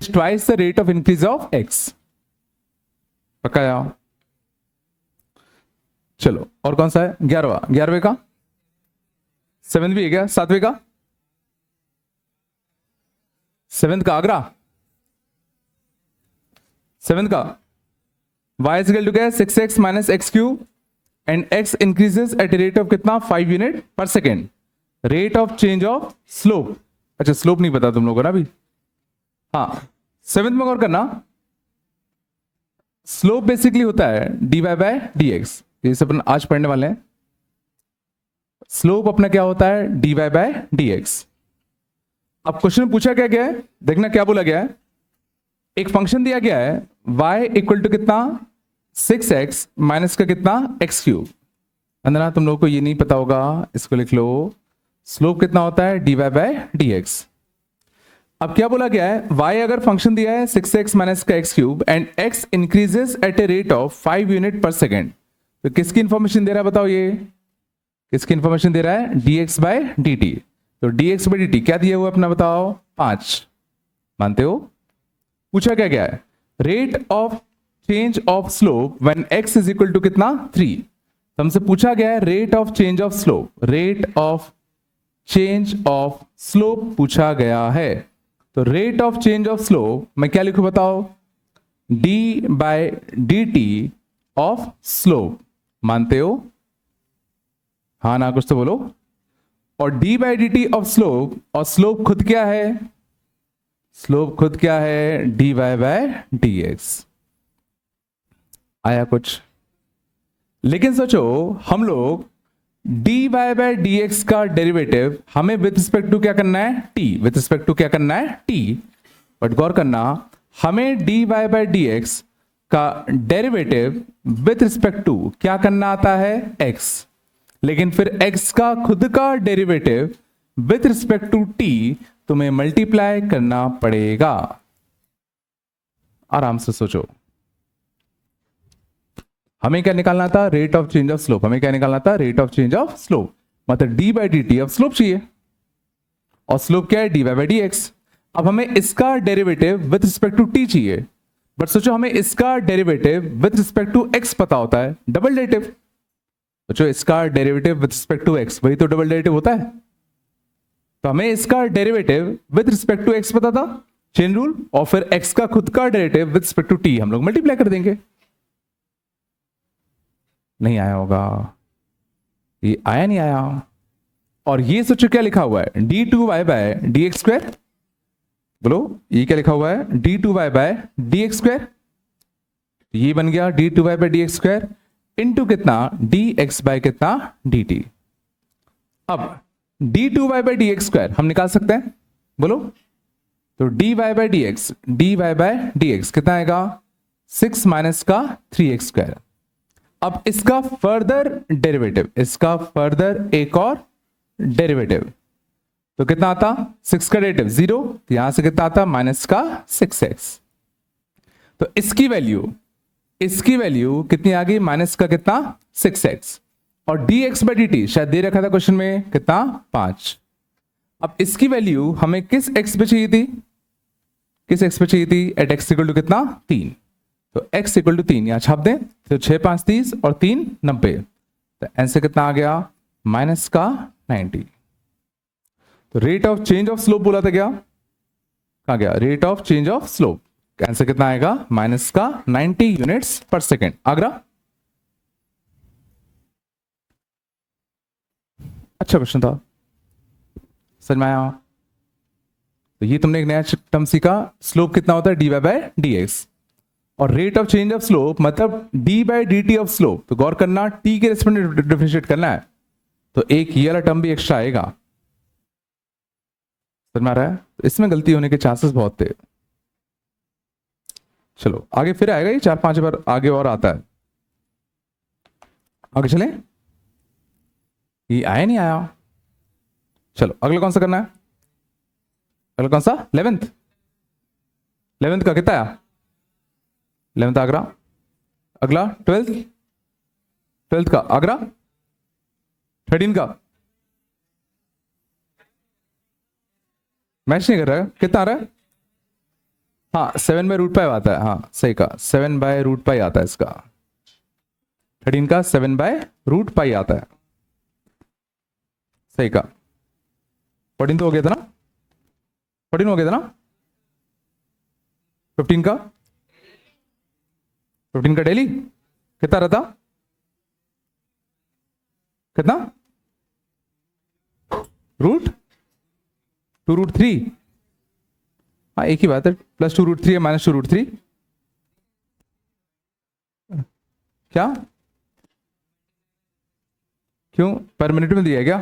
Is twice the rate of increase of x. पक्का यार? चलो और कौन सा है? 11वें का, 7th भी है क्या? 7वें का, 7th का आगरा, 7th का y इज इक्वल टू क्या है? 6x minus x cube and x increases eight a rate of कितना? 5 यूनिट पर second. Rate of change of slope. अच्छा स्लोप नहीं पता तुम लोगों को ना अभी? हाँ 7th में गौर करना, स्लोप बेसिकली होता है dy बाय dx। ये सब अपन आज पढ़ने वाले हैं। स्लोप अपना क्या होता है? dy by dx। अब क्वेश्चन में पूछा क्या गया है, देखना क्या बोला गया है। एक फंक्शन दिया गया है y इक्वल टू कितना? 6x माइनस का कितना? X cube. अंदर तुम लोगों को ये नहीं पता होगा, इसको लिख लो। स्लोप कितना होता है? dy by dx। अब क्या बोला गया है? y अगर फंक्शन दिया है 6x माइनस का x cube and x increases eight a rate of 5 unit पर सेकेंड, तो किसकी इंफॉर्मेशन दे रहा है बताओ? ये किसकी इंफॉर्मेशन दे रहा है? dx by dt। तो dx बाय dt क्या दिया हुआ अपना बताओ? 5। मानते हो? पूछा क्या गया है? Rate of change of slope when x is equal to कितना? 3। तो हमसे पूछा गया है rate of change of slope. Rate of change of slope पूछा गया है। तो rate of change of slope मैं क्या लिखूं बताओ? d by dt of slope. मानते हो? हाँ ना, कुछ तो बोलो। और d by dt of slope, और स्लोप खुद क्या है? स्लोप खुद क्या है? dy by dx। आया कुछ? लेकिन सोचो हम लोग dy बाय dx का डेरिवेटिव हमें विथ रिस्पेक्ट टू क्या करना है? t। विथ रिस्पेक्ट टू क्या करना है? t। बट गौर करना, हमें dy बाय dx का डेरिवेटिव विथ रिस्पेक्ट टू क्या करना आता है? x। लेकिन फिर x का खुद का derivative with respect to t तुम्हें मल्टीप्लाई करना पड़ेगा। आराम से सोचो। हमें क्या निकालना था? Rate of change of slope. हमें क्या निकालना था? Rate of change of slope. मतलब D by D T of slope चाहिए, और स्लोप क्या है? D Y by D x. अब हमें इसका derivative with respect to T चाहिए, बट सोचो हमें इसका derivative with respect to x पता होता है, डबल डेरिवेटिव। सोचो इसका derivative with respect to x, वही तो डबल डेरिवेटिव होता है। तो हमें इसका derivative with respect to x पता था, चेन रूल, और फिर एक्स का खुद का derivative with respect to t हम लोग मल्टीप्लाई कर देंगे। नहीं आया होगा? ये आया नहीं आया? और ये सोचो क्या लिखा हुआ है? D two Y by D X square. बोलो ये क्या लिखा हुआ है? D two Y by D X square. ये बन गया D two Y by D X square into कितना? डी एक्स बाय कितना? D T. अब D two Y by D X square हम निकाल सकते हैं, बोलो। तो D Y by D X, D Y by D X कितना आएगा? 6 माइनस का 3x स्क्वायर। अब इसका फर्दर डेरिवेटिव, इसका फर्दर एक और डेरिवेटिव, तो कितना आता? 6 का डेरिवेटिव 0, तो यहां से कितना आता? माइनस का 6x। तो इसकी वैल्यू कितनी आ गई? माइनस का कितना? 6x। और dx बाई dt शायद दे रखा था क्वेश्चन में, कितना? 5। अब इसकी वैल्यू हमें किस x पे चाहिए थी? किस x पे चाहिए थी? एट x इक्वल टू कितना? 3। तो x इक्वल टू 3 यहां छाप दें, तो 6 5 30 और 3 90। तो आंसर कितना आ गया? माइनस का 90। तो rate of change of slope बोला था क्या? कहां गया? Rate of change of slope. Answer कितना आएगा? माइनस का 90 यूनिट्स पर सेकेंड। आगरा? अच्छा क्वेश्चन था, समझ में आया? तो ये तुमने एक नया टर्म सीखा, स्लोप कितना होता है? D Y by D X. और rate of change of slope मतलब D by D T of slope. तो गौर करना, टी के रेस्पेक्ट में डिफरेंशिएट करना है, तो एक ये वाला टर्म भी एक्स्ट्रा आएगा। समझ में आ रहा है? तो इसमें गलती होने के चांसेस बहुत थे। चलो आगे फिर आएगा, ये 4-5 बार आगे और आता है। आगे चलें? ये आया नहीं आया? चलो अगला कौन सा करना है? अगला कौन सा? 11th का कितना आया? 11th आगरा। अगला 12th का आगरा। 13 का मैच नहीं कर रहा है, कितना आ रहा है? हाँ 7/√5 आता है, हाँ सही कहा, 7/√5 आता है इसका। 13 का 7/√5 आता है, सही कहा। 14 तो हो गया था ना, 14 हो गया था ना। 15 का, 15 का डेली कितना रहता, कितना, √2√3। हाँ एक ही बात है, +2√3 है -2√3। क्या, क्यों, पर मिनट में दिया है क्या,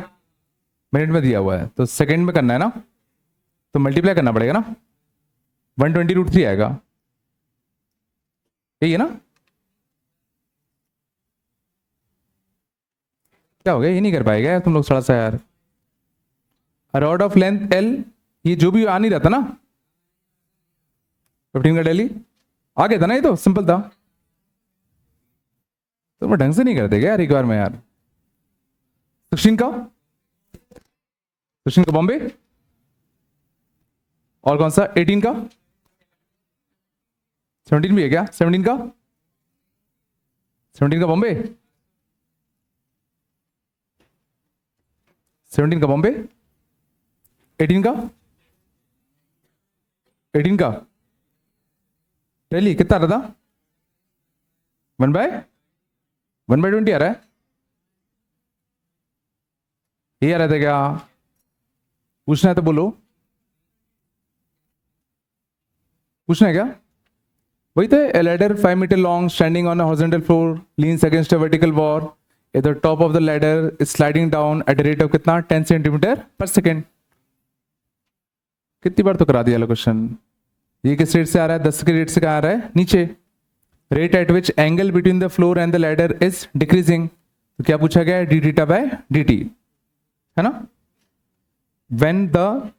मिनट में दिया हुआ है तो सेकंड में करना है ना, तो मल्टीप्लाई करना पड़ेगा ना, 120√3 आएगा, यही है ना। क्या हो गया, ये नहीं कर पाएगा यार तुम लोग थोड़ा सा यार। रॉड ऑफ लेंथ L, ये जो भी आ नहीं रहता ना, 15 का डेली आ गया था ना, ये तो सिंपल था। तो मैं ढंग से नहीं करते क्या यार एक बार में यार। 16 का, 16 का बॉम्बे, और कौन सा 18 का, 17 भी है क्या, 17 का, 17 का बॉम्बे, 17 का बॉम्बे, 18 का, 18 का डेली कितना आ रहा था, 1/20 आ रहा है, ये आ रहा था क्या, पूछना है तो बोलो, पूछना है क्या। वही तो है, a ladder 5 meter long standing on a horizontal floor leans against a vertical wall at the top of the ladder is sliding down at a rate of कितना 10 सेंटीमीटर पर सेकेंड। कितनी बार तो करा दिया क्वेश्चन। ये किस रेट से आ रहा है, 10 के रेट से कहाँ आ रहा है, नीचे। Rate at which angle between the floor and the ladder is decreasing, तो क्या पूछा गया है, D theta by d T, है ना। When the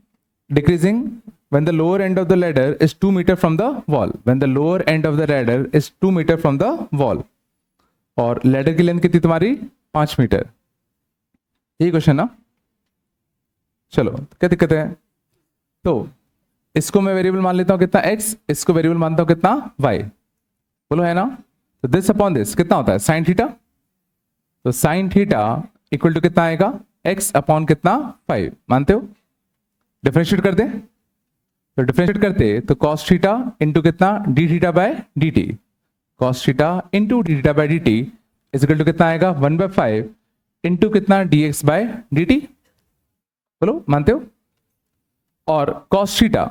decreasing, when the lower end of the ladder is 2 meter from the wall, when the lower end of the ladder is 2 meter from the wall, और ladder की length कितनी तुम्हारी 5 metre, यही question ना। चलो क्या दिक्कत है, तो इसको मैं वेरिएबल मान लेता हूं कितना x, इसको वेरिएबल मानता हूं कितना y, बोलो है ना। तो दिस अपॉन दिस कितना होता है साइन थीटा, तो साइन थीटा इक्वल टू कितना आएगा, x अपॉन कितना 5, मानते हो। डिफरेंशिएट कर दें, तो डिफरेंशिएट करते तो cos थीटा इंटू कितना d theta by d t, cos theta into d theta by d t is equal to कितना आएगा 1/5 इंटू कितना dx बाय डी टी, बोलो मानते हो। और cos थीटा,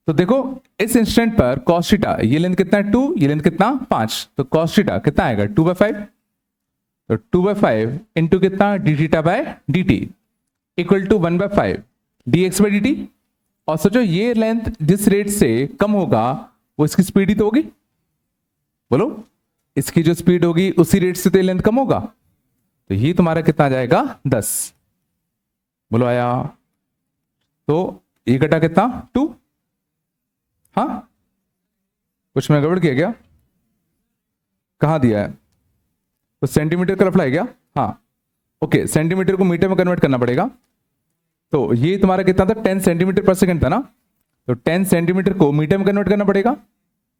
तो देखो इस इंस्टेंट पर cos थीटा, ये लेंथ कितना है 2, ये लेंथ कितना 5, तो cos थीटा कितना आएगा 2/5, तो 2/5 इंटू कितना d theta by d t equal to 1/5 dx by d t. और सोचो ये लेंथ जिस रेट से कम होगा वो इसकी स्पीड ही तो होगी, बोलो इसकी जो स्पीड होगी उसी रेट से तो ये लेंथ कम होगा, तो ये तुम्हारा कितना आ जाएगा 10, बोलो आया। तो ये घटा कितना 2, हाँ कुछ में गड़बड़ किया क्या, कहां दिया है, तो सेंटीमीटर का लफड़ा है क्या, हाँ ओके, सेंटीमीटर को मीटर में कन्वर्ट करना पड़ेगा। तो ये तुम्हारा कितना था 10 सेंटीमीटर पर सेकंड था ना, तो 10 सेंटीमीटर को मीटर में कन्वर्ट करना पड़ेगा,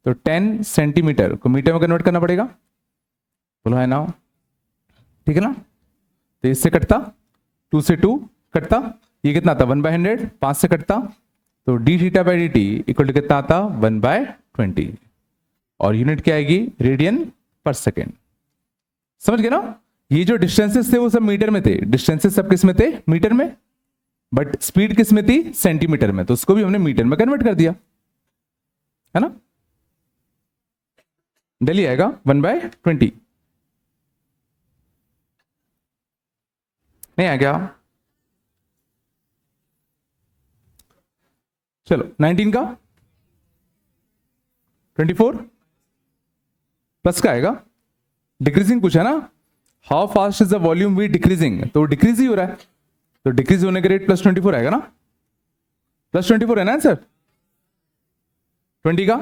तो 10 सेंटीमीटर को मीटर में कन्वर्ट करना पड़ेगा, बोलो है ना, ठीक है ना। तो इससे कटता 2 से 2 कटता, ये कितना था 1/100, 5 से कटता, तो d theta by D t equal to कितना आता 1/20, और यूनिट क्या आएगी रेडियन पर सेकेंड। समझ गए ना, ये जो डिस्टेंसेस थे वो सब मीटर में थे, डिस्टेंसेस सब किस में थे मीटर में, बट स्पीड किस में थी सेंटीमीटर में, तो उसको भी हमने मीटर में कन्वर्ट कर दिया, है ना। डेली आएगा 1/20, नहीं आ गया। चलो 19 का 24 प्लस का आएगा, डिक्रीजिंग पूछा ना, how fast is the volume we decreasing, तो डिक्रीज ही हो रहा है, तो डिक्रीज होने के रेट +24 आएगा ना, +24 है ना आंसर। 20 का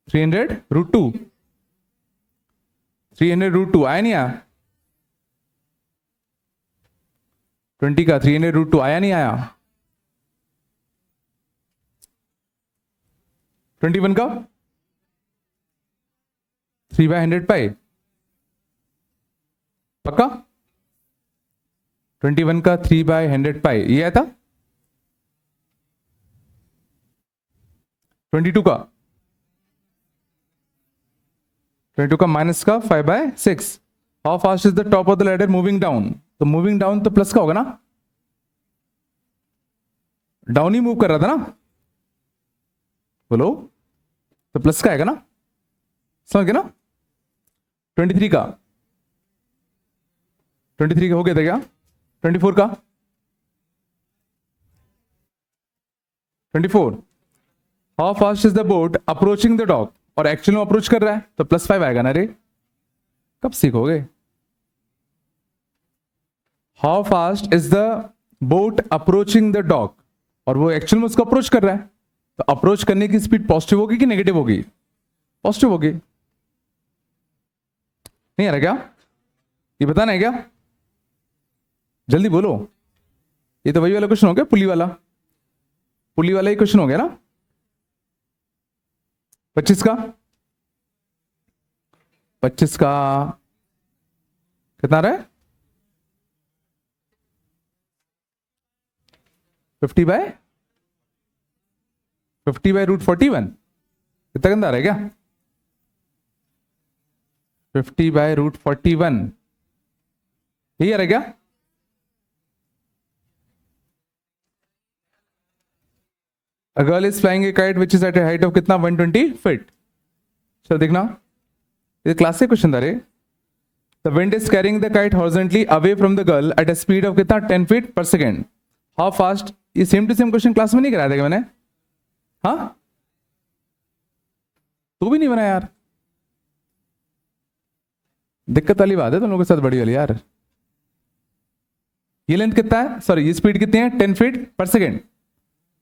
300√2, 300√2 आया नहीं आया, 20 का 300√2 आया नहीं आया, 21 का 3/100 पाई, पक्का? 21 का 3/100 पाई ये आया था। 22 का माइनस का 5/6। How fast is the top of the ladder moving down? तो मूविंग डाउन तो प्लस का होगा ना, डाउन ही मूव कर रहा था ना, बोलो, तो प्लस का आएगा ना, समझ गए ना? 23 का हो गया था क्या? 24 का 24 how fast is the boat approaching the dock? और एक्चुअली में अप्रोच कर रहा है तो +5 आएगा ना रे, कब सीखोगे? How fast is the boat approaching the dock, और वो एक्चुअल में उसको अप्रोच कर रहा है, तो अप्रोच करने की स्पीड पॉजिटिव होगी कि नेगेटिव होगी? पॉजिटिव होगी। नहीं आ रहा क्या? ये बताना है क्या? जल्दी बोलो। ये तो वही वाला क्वेश्चन हो गया, पुली वाला ही क्वेश्चन हो गया ना। 25 का कितना रहा है? 50/√41, कितना गंदा आ रहा है क्या? 50/√41 यही आ रहा है क्या? A girl is flying a kite which is at a height of कितना 120 feet। चलो देखना, ये क्लासिक क्वेश्चन था रे। The wind is carrying the kite horizontally away from the girl at a speed of कितना 10 feet per second। How fast? ये same to same question class में नहीं कराया था क्या मैंने? हाँ, तू भी नहीं बना यार, दिक्कत वाली बात है तुम लोगों के साथ बड़ी वाली यार। ये लेंथ कितना है, सॉरी ये स्पीड कितनी है? 10 feet per second।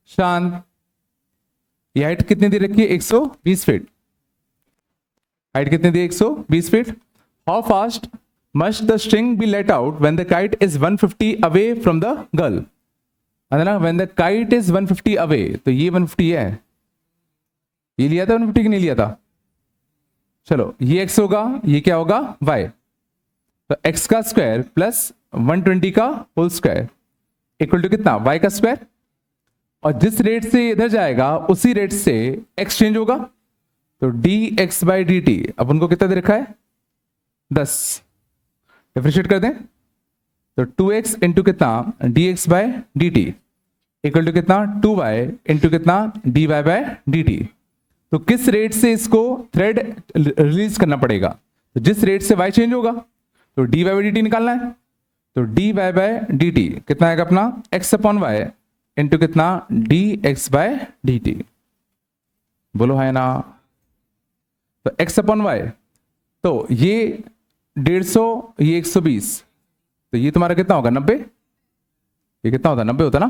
शांत, ये हाइट कितनी दी रखी है? 120 फीट। हाइट कितनी दी? 120 feet. How fast must the string be let out when the kite is 150 away from the girl? है ना, when the kite is 150 away, तो ये 150 है, ये लिया था 150 कि नहीं लिया था? चलो ये x होगा, ये क्या होगा? y। तो x का स्क्वायर प्लस 120 का होल स्क्वायर इक्वल टू कितना? y का स्क्वायर। और जिस रेट से इधर जाएगा उसी रेट से x चेंज होगा, तो dx/dt अपन को कितना दे रखा है? 10। डिफरेंशिएट कर दें तो 2x इंटू कितना? dx/dt इक्वल टू कितना? 2y इंटू कितना? dy/dt। तो किस रेट से इसको थ्रेड रिलीज करना पड़ेगा? तो जिस रेट से y चेंज होगा तो dy/dt निकालना है, तो dy/dt कितना आएगा अपना? x/y इंटू कितना? dx/dt। बोलो है ना? तो x/y, तो ये 150, ये 120, तो ये तुम्हारा कितना होगा? 90। ये कितना होता? 90 होता ना।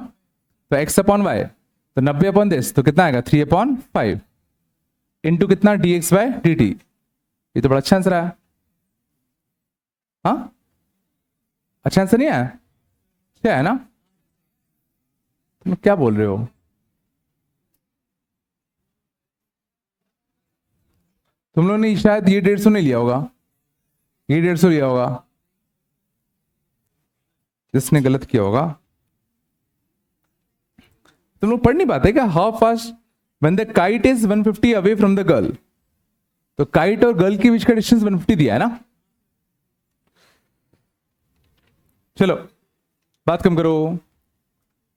तो x/y, तो 90/10 तो कितना आएगा? 3/5 इंटू कितना? dx/dt। ये तो बड़ा अच्छा आंसर आया। हाँ, अच्छा आंसर नहीं आया? क्या है ना, तुम क्या बोल रहे हो? तुम लोगों ने शायद ये 150 नहीं लिया होगा, ये 150 लिया होगा, जिसने गलत किया होगा। तुम लोग पढ़ नहीं पाते क्या? How fast when the kite is 150 away from the girl, तो काइट और गर्ल के बीच का डिस्टेंस 150 दिया है ना। चलो बात कम करो।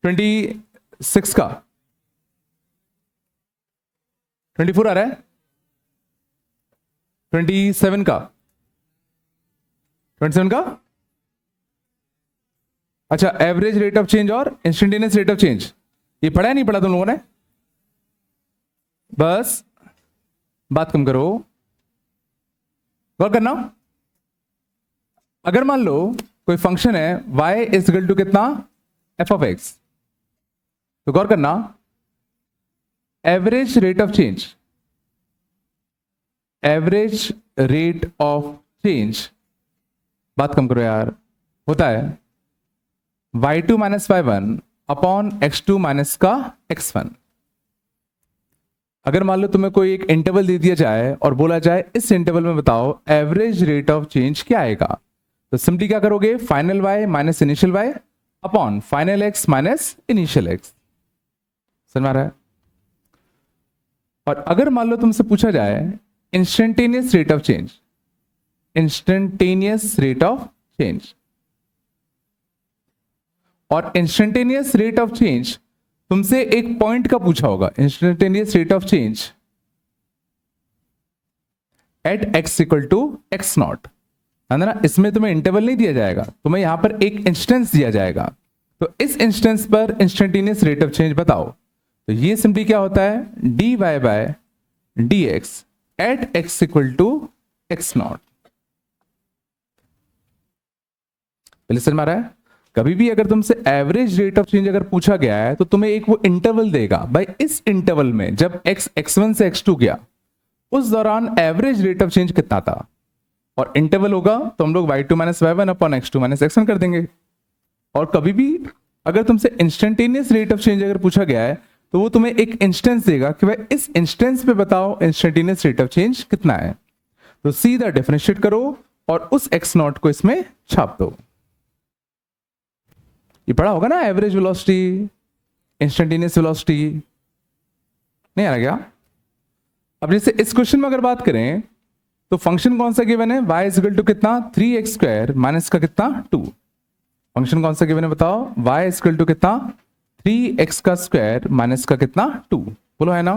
26 का 24 आ रहा है। 27 का अच्छा, एवरेज रेट ऑफ चेंज और इंस्टेंटेनियस रेट ऑफ चेंज, ये पढ़ा है नहीं पढ़ा तुम लोगों ने? बस बात कम करो, गौर करना। अगर मान लो कोई फंक्शन है y इज इक्वल टू कितना? f(x), तो गौर करना, एवरेज रेट ऑफ चेंज, बात कम करो यार, होता है y2 - y1 अपॉन x2 - का x1। अगर मान लो तुम्हें कोई एक इंटरवल दे दिया जाए और बोला जाए इस इंटरवल में बताओ एवरेज रेट ऑफ चेंज क्या आएगा, तो सिंपली क्या करोगे, final y minus initial y upon final x minus initial x. समझ में आ रहा है? और अगर मान लो तुमसे पूछा जाए instantaneous rate of change, instantaneous rate of change, और इंस्टेंटेनियस रेट ऑफ चेंज तुमसे एक पॉइंट का पूछा होगा, instantaneous rate of change at x equal to x naught, है ना। इसमें तुम्हें इंटरवल नहीं दिया जाएगा, तुम्हें यहां पर एक इंस्टेंस दिया जाएगा, तो इस इंस्टेंस पर इंस्टेंटेनियस रेट ऑफ चेंज बताओ। तो ये सिंपली क्या होता है, D Y by D x at x equal to x not. पहले समझ में आ रहा है? कभी भी अगर तुमसे एवरेज रेट ऑफ चेंज अगर पूछा गया है तो तुम्हें एक वो इंटरवल देगा, भाई इस इंटरवल में जब x x1 से x2 गया उस दौरान एवरेज रेट ऑफ चेंज कितना था, और इंटरवल होगा तो हम लोग y2 minus y1 upon x2 minus x1 कर देंगे। और कभी भी अगर तुमसे इंस्टेंटेनियस रेट ऑफ चेंज अगर पूछा गया है तो वो तुम्हें एक इंस्टेंस देगा कि भाई इस इंस्टेंस पे बताओ इंस्टेंटेनियस रेट ऑफ चेंज कितना है। तो सीधा डिफरेंशिएट करो और उस x नॉट को इसमें छाप दो। ये पढ़ा होगा ना, एवरेज वेलोसिटी, इंस्टेंटेनियस वेलोसिटी, नहीं आ रहा क्या? अब जैसे इस क्वेश्चन में अगर बात करें तो फंक्शन कौन सा गिवन है, y इज इक्वल टू कितना 3x स्क्वायर माइनस का कितना 2। फंक्शन कौन सा गिवन है बताओ, y इज इक्वल टू कितना 3x का स्क्वायर माइनस का कितना 2, बोलो है ना।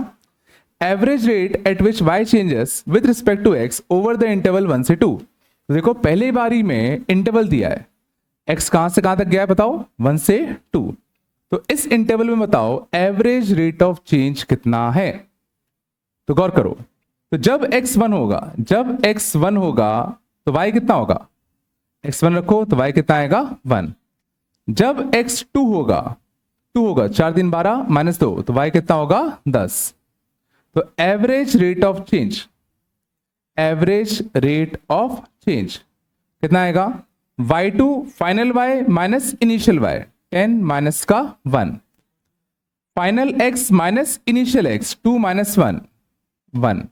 Average rate at which y changes with respect to x over the interval 1 से 2। तो देखो पहली बारी में इंटरवल दिया है, x कहां से कहां तक गया है बताओ, 1 से 2। तो इस इंटरवल में बताओ एवरेज रेट ऑफ चेंज कितना है। तो गौर करो, तो जब x1 होगा, जब x1 होगा तो y कितना होगा, x1 रखो तो y कितना आएगा 1। जब x2 होगा, 2 होगा 4 दिन 12 माइनस 2 तो y कितना होगा 10। तो average rate of change, average rate of change कितना आएगा, y2 final y minus initial y 10 minus का 1, final x minus initial x 2 minus 1 1।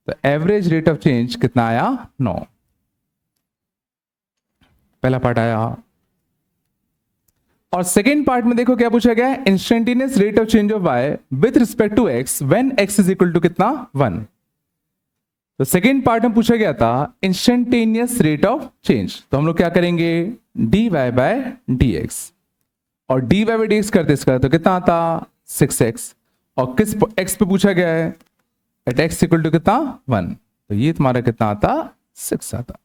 तो एवरेज रेट ऑफ चेंज कितना आया 9। पहला पार्ट आया। और सेकेंड पार्ट में देखो क्या पूछा गया है, instantaneous rate of change of y with respect to x when x is equal to कितना 1। तो सेकेंड पार्ट में पूछा गया था इंस्टेंटेनियस रेट ऑफ चेंज, तो हम लोग क्या करेंगे dy बाय dx, और dy बाय dx करते इसका तो कितना आता 6x, और किस x पे पूछा गया है एट x इक्वल टू कितना 1, तो ये तुम्हारा कितना आता 6 आता।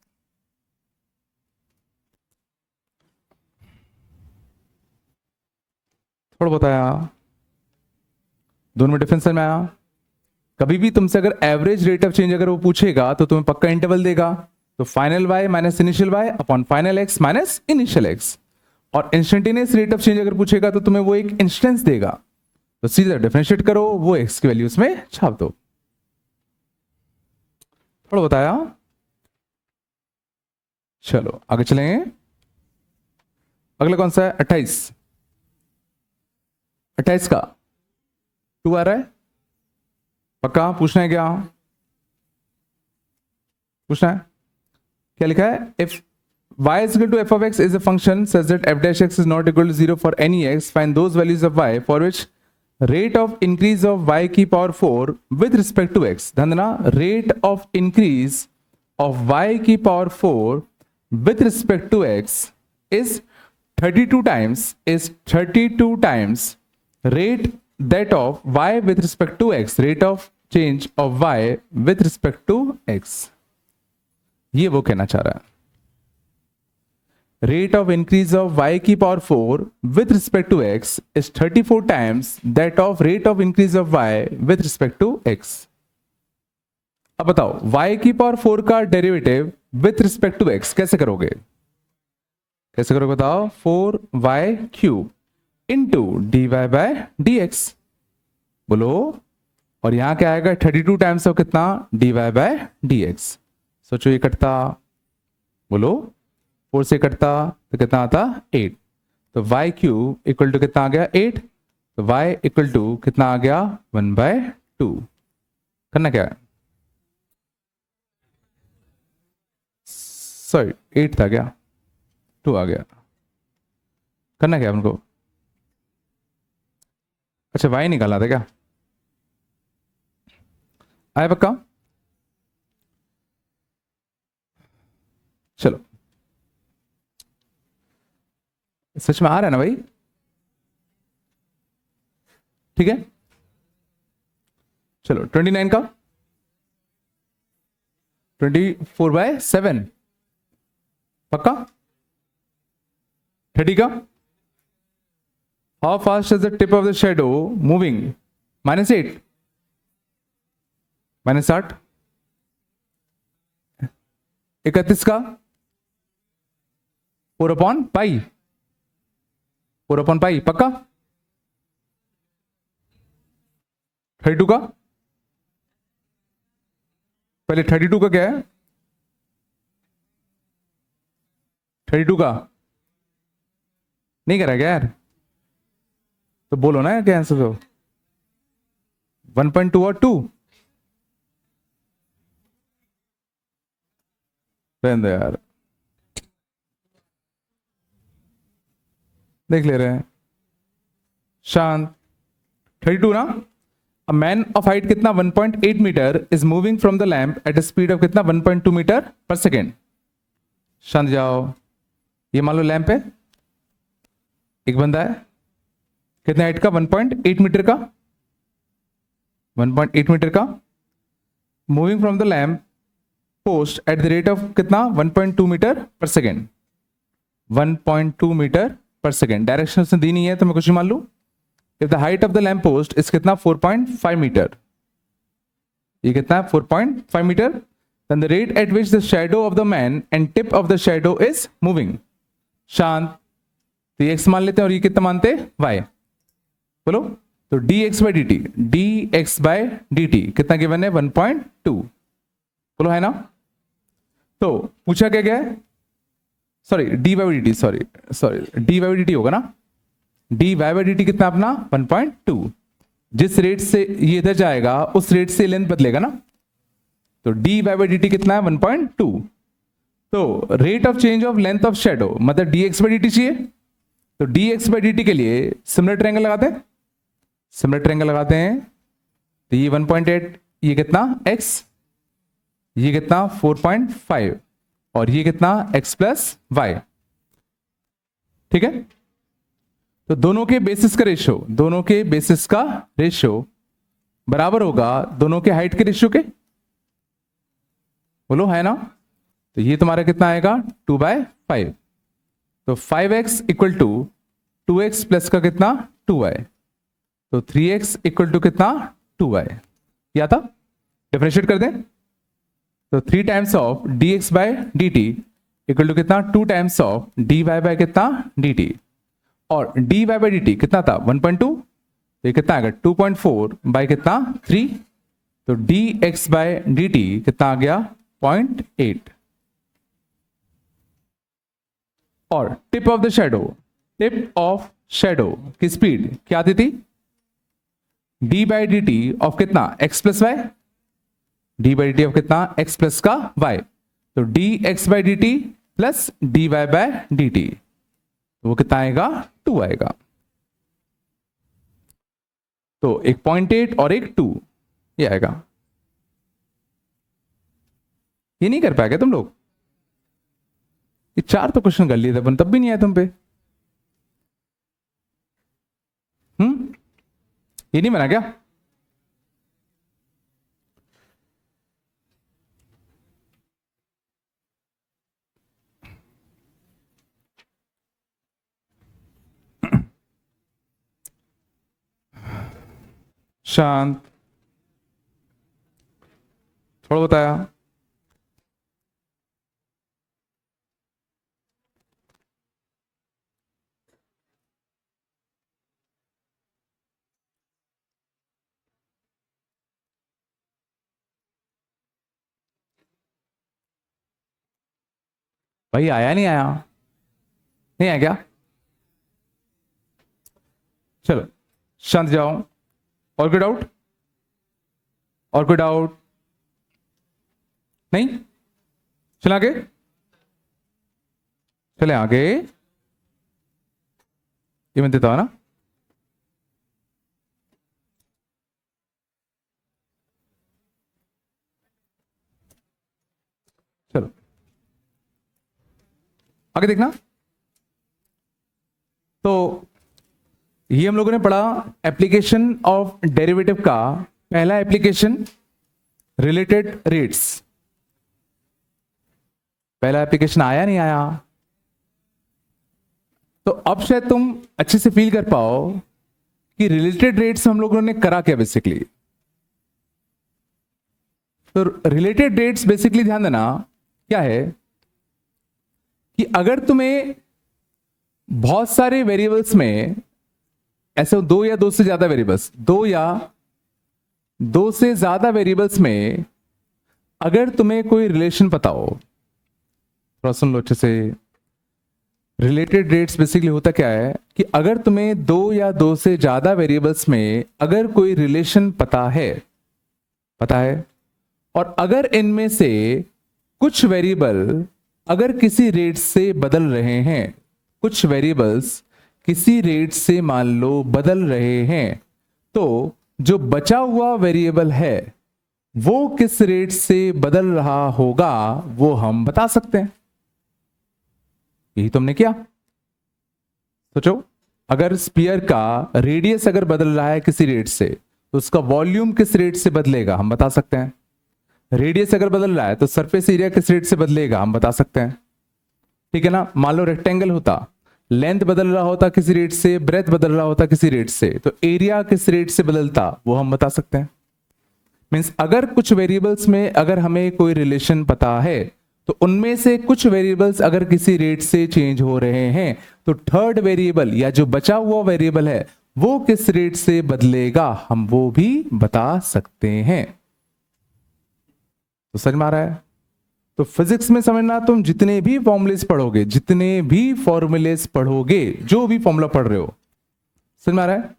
थोड़ा बताया, दोनों में डिफरेंस में आया। कभी भी तुमसे अगर एवरेज रेट ऑफ चेंज अगर वो पूछेगा तो तुम्हें पक्का इंटरवल देगा, तो final y minus initial y upon final x minus initial x। और इंस्टेंटेनियस रेट ऑफ चेंज अगर पूछेगा तो तुम्हें वो एक इंस्टेंस देगा, तो सीधा डिफरेंशिएट करो, वो x की वैल्यू उसमें छाप दो। थोड़ा बताया, चलो आगे चलेंगे। अगला कौन सा है 28, 28 का 2 आ रहा है, पक्का पूछना है क्या, पूछना है क्या लिखा है, if y is equal to f of x is a function such that f dash x is not equal to 0 for any x, find those values of y for which rate of increase of y की power 4 with respect to x। ध्यान देना, rate of increase of y की power 4 with respect to x is 32 times rate that of y with respect to x, rate of change of y with respect to x। ये वो कहना चाह रहा है, rate of increase of y की power 4 with respect to x is 34 times that of rate of increase of y with respect to x। अब बताओ y की पावर 4 का derivative with respect to x कैसे करोगे, कैसे करोगे बताओ, 4y cube into d Y by D x, बोलो। और यहां क्या आएगा 32 टाइम्स ऑफ कितना d Y by D x. सोचो ये कटता, बोलो 4 से कटता तो कितना आता 8, तो y क्यूब इक्वल टू कितना आ गया 8, तो y इक्वल टू कितना आ गया 1/2। करना क्या है, सॉरी 8 था क्या, 2 आ गया, करना क्या है उनको, अच्छा वाई निकाला था क्या, आया पक्का, चलो सच में आ रहा है ना भाई, ठीक है, चलो 29 का 24/7 पक्का, 30 का how fast is the tip of the shadow moving, -8 -8, 31 का 4/π, 4/π पक्का, 32 का, पहले 32 का क्या है, 32 का नहीं करा क्या यार, तो बोलो ना क्या आंसर हो, 1.2 और 2, रहने दो यार, देख ले रहे हैं, शांत, 32 ना, अ मैन ऑफ हाइट कितना 1.8 meter is moving from the lamp at a speed of कितना 1.2 मीटर पर सेकेंड, शांत जाओ, ये मान लो लैंप है, एक बंदा है, कितना हाइट का 1.8 मीटर का, 1.8 मीटर का, moving from the lamp post at the rate of कितना 1.2 meter per second, 1.2 meter per second, direction उसने दी नहीं है तो मैं कुछ मान लू, if the height of the lamp post is कितना 4.5 मीटर, ये कितना है 4.5 meter, then the rate at which the shadow of the man and tip of the shadow is moving, शांत, तो ये एक्स मान लेते हैं और ये कितना मानते हैं वाई, बोलो, तो dx/dt कितना गिवन है 1.2, बोलो है ना, तो पूछा क्या गया है, सॉरी dy/dt, सॉरी dy/dt होगा ना, dy/dt कितना अपना 1.2, जिस रेट से ये इधर जाएगा उस रेट से लेंथ बदलेगा ना, तो dy/dt कितना है 1.2, तो rate of change of length of shadow मतलब dx/dt चाहिए, तो dx/dt के लिए सिमिलर ट्रायंगल लगाते हैं, सिमिलर ट्रायंगल लगाते हैं, तो ये 1.8, ये कितना x, ये कितना 4.5 और ये कितना x + y, ठीक है, तो दोनों के बेसिस का रेशियो, दोनों के बेसिस का रेशियो बराबर होगा दोनों के हाइट के रेशियो के, बोलो है ना, तो ये तुम्हारा कितना आएगा 2/5, तो 5x = 2x प्लस का कितना 2y, तो 3x = कितना 2y, क्या था, डिफरेंशिएट कर दें, तो 3 टाइम्स ऑफ dx/dt = कितना 2 टाइम्स ऑफ dy/ कितना dt, और dy/dt कितना था 1.2, तो ये कितना आएगा 2.4 बाय कितना 3, तो dx/dt कितना आ गया 0.8, और टिप ऑफ द शेडो की स्पीड क्या आती थी, d/dt ऑफ कितना x + y, d/dt ऑफ कितना x प्लस का y, तो dx/dt प्लस dy/dt, तो वो कितना आएगा 2 आएगा, तो एक 0.8 और एक 2, ये आएगा, ये नहीं कर पाएगा तुम लोग, ये 4 तो क्वेश्चन कर लिए थे अपन तब भी नहीं आया तुम पे, ये नहीं बना क्या, शांत, थोड़ा बताया, भाई आया नहीं आया, नहीं आया क्या, चलो शांत जाओ, और कोई डाउट, और कोई डाउट? नहीं? चले आगे, चले आगे। ये मैं देता हूं ना। चलो आगे देखना। तो ये हम लोगों ने पढ़ा एप्लीकेशन ऑफ डेरिवेटिव का पहला एप्लीकेशन रिलेटेड रेट्स। पहला एप्लीकेशन आया नहीं आया? तो अब शायद तुम अच्छे से फील कर पाओ कि रिलेटेड रेट्स हम लोगों ने करा क्या बेसिकली। तो रिलेटेड रेट्स बेसिकली ध्यान देना क्या है कि अगर तुम्हें बहुत सारे वेरिएबल्स में ऐसे दो या दो से ज्यादा वेरिएबल्स, दो या दो से ज्यादा वेरिएबल्स में अगर तुम्हें कोई रिलेशन पता हो, थोड़ा सुन लो अच्छे से। रिलेटेड रेट्स बेसिकली होता क्या है कि अगर तुम्हें दो या दो से ज्यादा वेरिएबल्स में अगर कोई रिलेशन पता है और अगर इनमें से कुछ वेरिएबल अगर किसी रेट से बदल रहे हैं, कुछ वेरिएबल्स किसी रेट से मान लो बदल रहे हैं, तो जो बचा हुआ वेरिएबल है वो किस रेट से बदल रहा होगा वो हम बता सकते हैं। यही तुमने किया। सोचो, अगर स्फीयर का रेडियस अगर बदल रहा है किसी रेट से तो उसका वॉल्यूम किस रेट से बदलेगा हम बता सकते हैं। रेडियस अगर बदल रहा है तो सरफेस एरिया किस रेट से बदलेगा हम बता सकते हैं। ठीक है ना? मान लो रेक्टेंगल होता, लेंथ बदल रहा होता किसी रेट से, ब्रेथ बदल रहा होता किसी रेट से, तो एरिया किस रेट से बदलता वो हम बता सकते हैं। मींस अगर कुछ वेरिएबल्स में अगर हमें कोई रिलेशन पता है तो उनमें से कुछ वेरिएबल्स अगर किसी रेट से चेंज हो रहे हैं तो थर्ड वेरिएबल या जो बचा हुआ वेरिएबल है वो किस रेट से बदलेगा हम वो भी बता सकते हैं। तो समझ में आ रहा है? तो फिजिक्स में समझना, तुम जितने भी फॉर्मुलेस पढ़ोगे, जितने भी फॉर्मुलेस पढ़ोगे, जो भी फॉर्मूला पढ़ रहे हो, समझ में आ रहा है?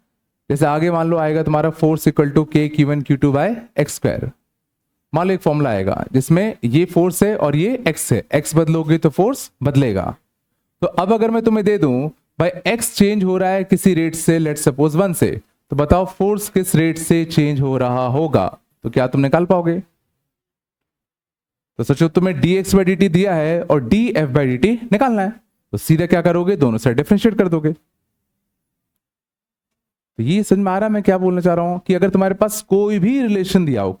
जैसे आगे मान लो आएगा तुम्हारा फोर्स इक्वल टू के Q1 Q2 bye x square. मान लो एक फॉर्मूला आएगा जिसमें ये फोर्स है और ये एक्स है, एक्स बदलोगे तो फोर्स बदलेगा। तो अब अगर मैं तुम्हें दे दूं भाई एक्स चेंज हो रहा है किसी रेट से, लेट सपोज 1 से, तो बताओ फोर्स किस रेट से चेंज हो रहा होगा, तो क्या तुम निकाल पाओगे? तो सोचो तुम्हें dx बाई dt दिया है और df बाई dt निकालना है, तो सीधा क्या करोगे, दोनों से डिफरेंशिएट कर दोगे। तो ये समझ में आ रहा है मैं क्या बोलना चाह रहा हूं कि अगर तुम्हारे पास कोई भी रिलेशन दिया हो,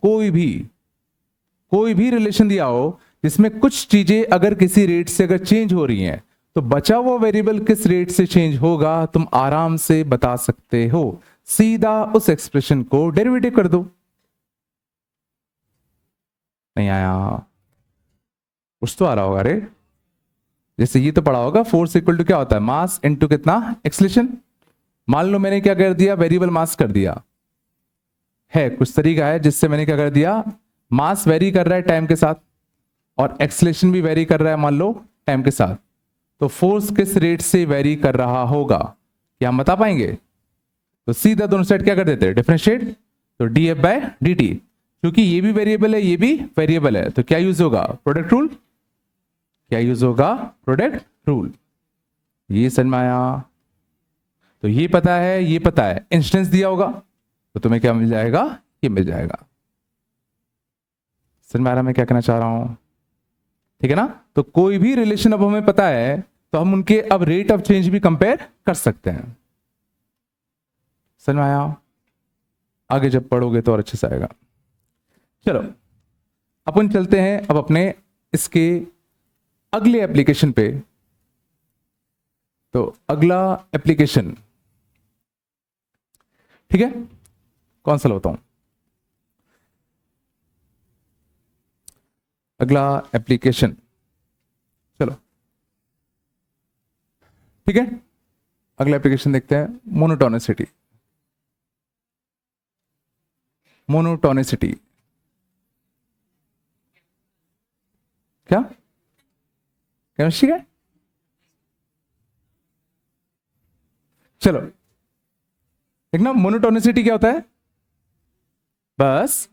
कोई भी रिलेशन दिया हो जिसमें कुछ चीजें अगर किसी रेट से अगर चेंज हो रही हैं तो बचा हुआ वेरिएबल किस रेट से चेंज होगा तुम आराम से बता सकते हो। सीधा उस एक्सप्रेशन को डेरिवेटिव कर दो। नहीं आया? कुछ तो आ रहा होगा रे। जैसे ये तो पढ़ा होगा, फोर्स इक्वल टू क्या होता है, मास इनटू कितना, एक्सेलरेशन। मान लो मैंने क्या कर दिया, वेरिएबल मास कर दिया है, कुछ तरीका है जिससे मैंने क्या कर दिया, मास वेरी कर रहा है टाइम के साथ और एक्सेलरेशन भी वेरी कर रहा है मान लो टाइम के साथ, तो फोर्स किस रेट से वेरी कर रहा होगा क्या हम बता पाएंगे? तो सीधा दोनों साइड क्या कर देते हैं, डिफरेंशिएट। तो df बाय dt, क्योंकि ये भी वेरिएबल है ये भी वेरिएबल है, तो क्या यूज होगा, प्रोडक्ट रूल। क्या यूज होगा, प्रोडक्ट रूल। ये समझ में आया? तो ये पता है, ये पता है, इंस्टेंस दिया होगा तो तुम्हें क्या मिल जाएगा, ये मिल जाएगा। समझ में आ रहा मैं क्या कहना चाह रहा हूं? ठीक है ना? तो कोई भी रिलेशन अब हमें पता है तो हम उनके अब रेट ऑफ चेंज भी कंपेयर कर सकते हैं। समझ में आया? आगे जब पढ़ोगे तो और अच्छे से आएगा। चलो अपन चलते हैं अब अपने इसके अगले एप्लीकेशन पे। तो अगला एप्लीकेशन, ठीक है, कौन सा बताऊं? अगला एप्लीकेशन, चलो ठीक है, अगला एप्लीकेशन देखते हैं, मोनोटोनिसिटी। मोनोटोनिसिटी क्या, केमिस्ट्री का? चलो देखना, मोनोटोनिसिटी क्या होता है, बस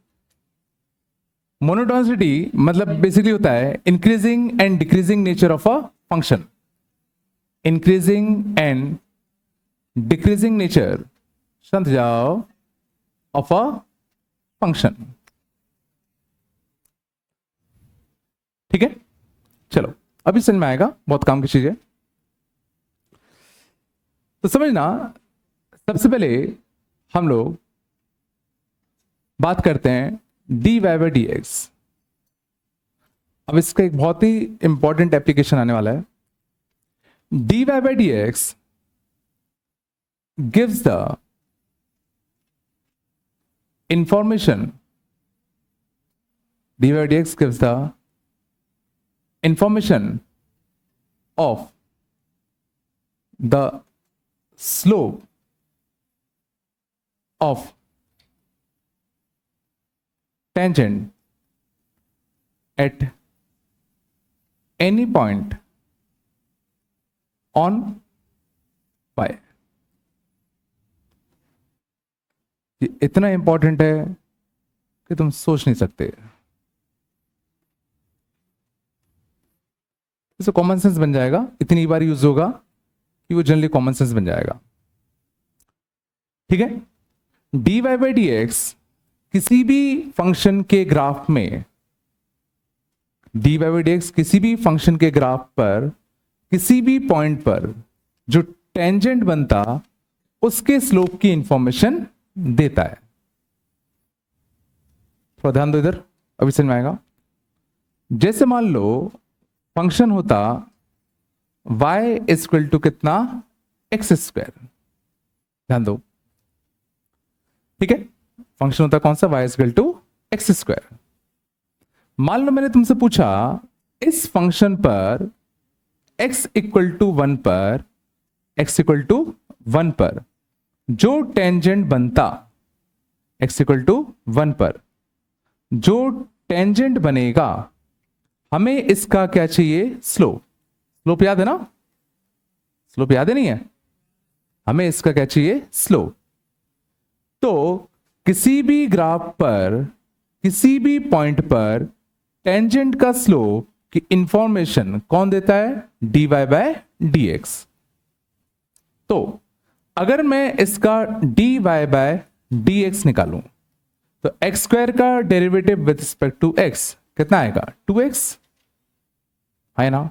मोनोटोनिसिटी मतलब बेसिकली होता है increasing and decreasing nature of a function, increasing and decreasing nature, समझ जाओ, ऑफ अ फंक्शन। ठीक है, चलो अभी समझ में आएगा, बहुत काम की चीज है। तो समझना, सबसे पहले हम लोग बात करते हैं d Y by D x. अब इसका एक बहुत ही इंपॉर्टेंट एप्लीकेशन आने वाला है। D Y by D x gives the information, dy dx gives the information of the slope of tangent at any point on y। ये इतना इंपॉर्टेंट है कि तुम सोच नहीं सकते। इसे कॉमन सेंस बन जाएगा, इतनी बार यूज होगा कि वो जनरली कॉमन सेंस बन जाएगा। ठीक है, D Y by D x किसी भी फंक्शन के ग्राफ में, d Y by D x किसी भी फंक्शन के ग्राफ पर किसी भी पॉइंट पर जो टेंजेंट बनता उसके स्लोप की इंफॉर्मेशन देता है। थोड़ा ध्यान दो इधर, अभी समझ में आएगा। जैसे मान लो फंक्शन होता y इक्वल टू कितना, एक्स स्क्वायर, ध्यान दो। ठीक है, फंक्शन होता कौन सा, y equal to x square. मान लो मैंने तुमसे पूछा इस फंक्शन पर x इक्वल टू 1 पर, x इक्वल टू 1 पर जो टेंजेंट बनता, x इक्वल टू 1 पर जो टेंजेंट बनेगा, हमें इसका क्या चाहिए, स्लोप। स्लोप याद है ना, स्लोप याद है नहीं है, हमें इसका क्या चाहिए, स्लोप। तो किसी भी ग्राफ पर किसी भी पॉइंट पर टेंजेंट का स्लोप की इंफॉर्मेशन कौन देता है, D Y by D x. तो अगर मैं इसका d Y by D x निकालूं तो एक्स स्क्वायर का derivative with respect to x कितना आएगा, 2x है ना।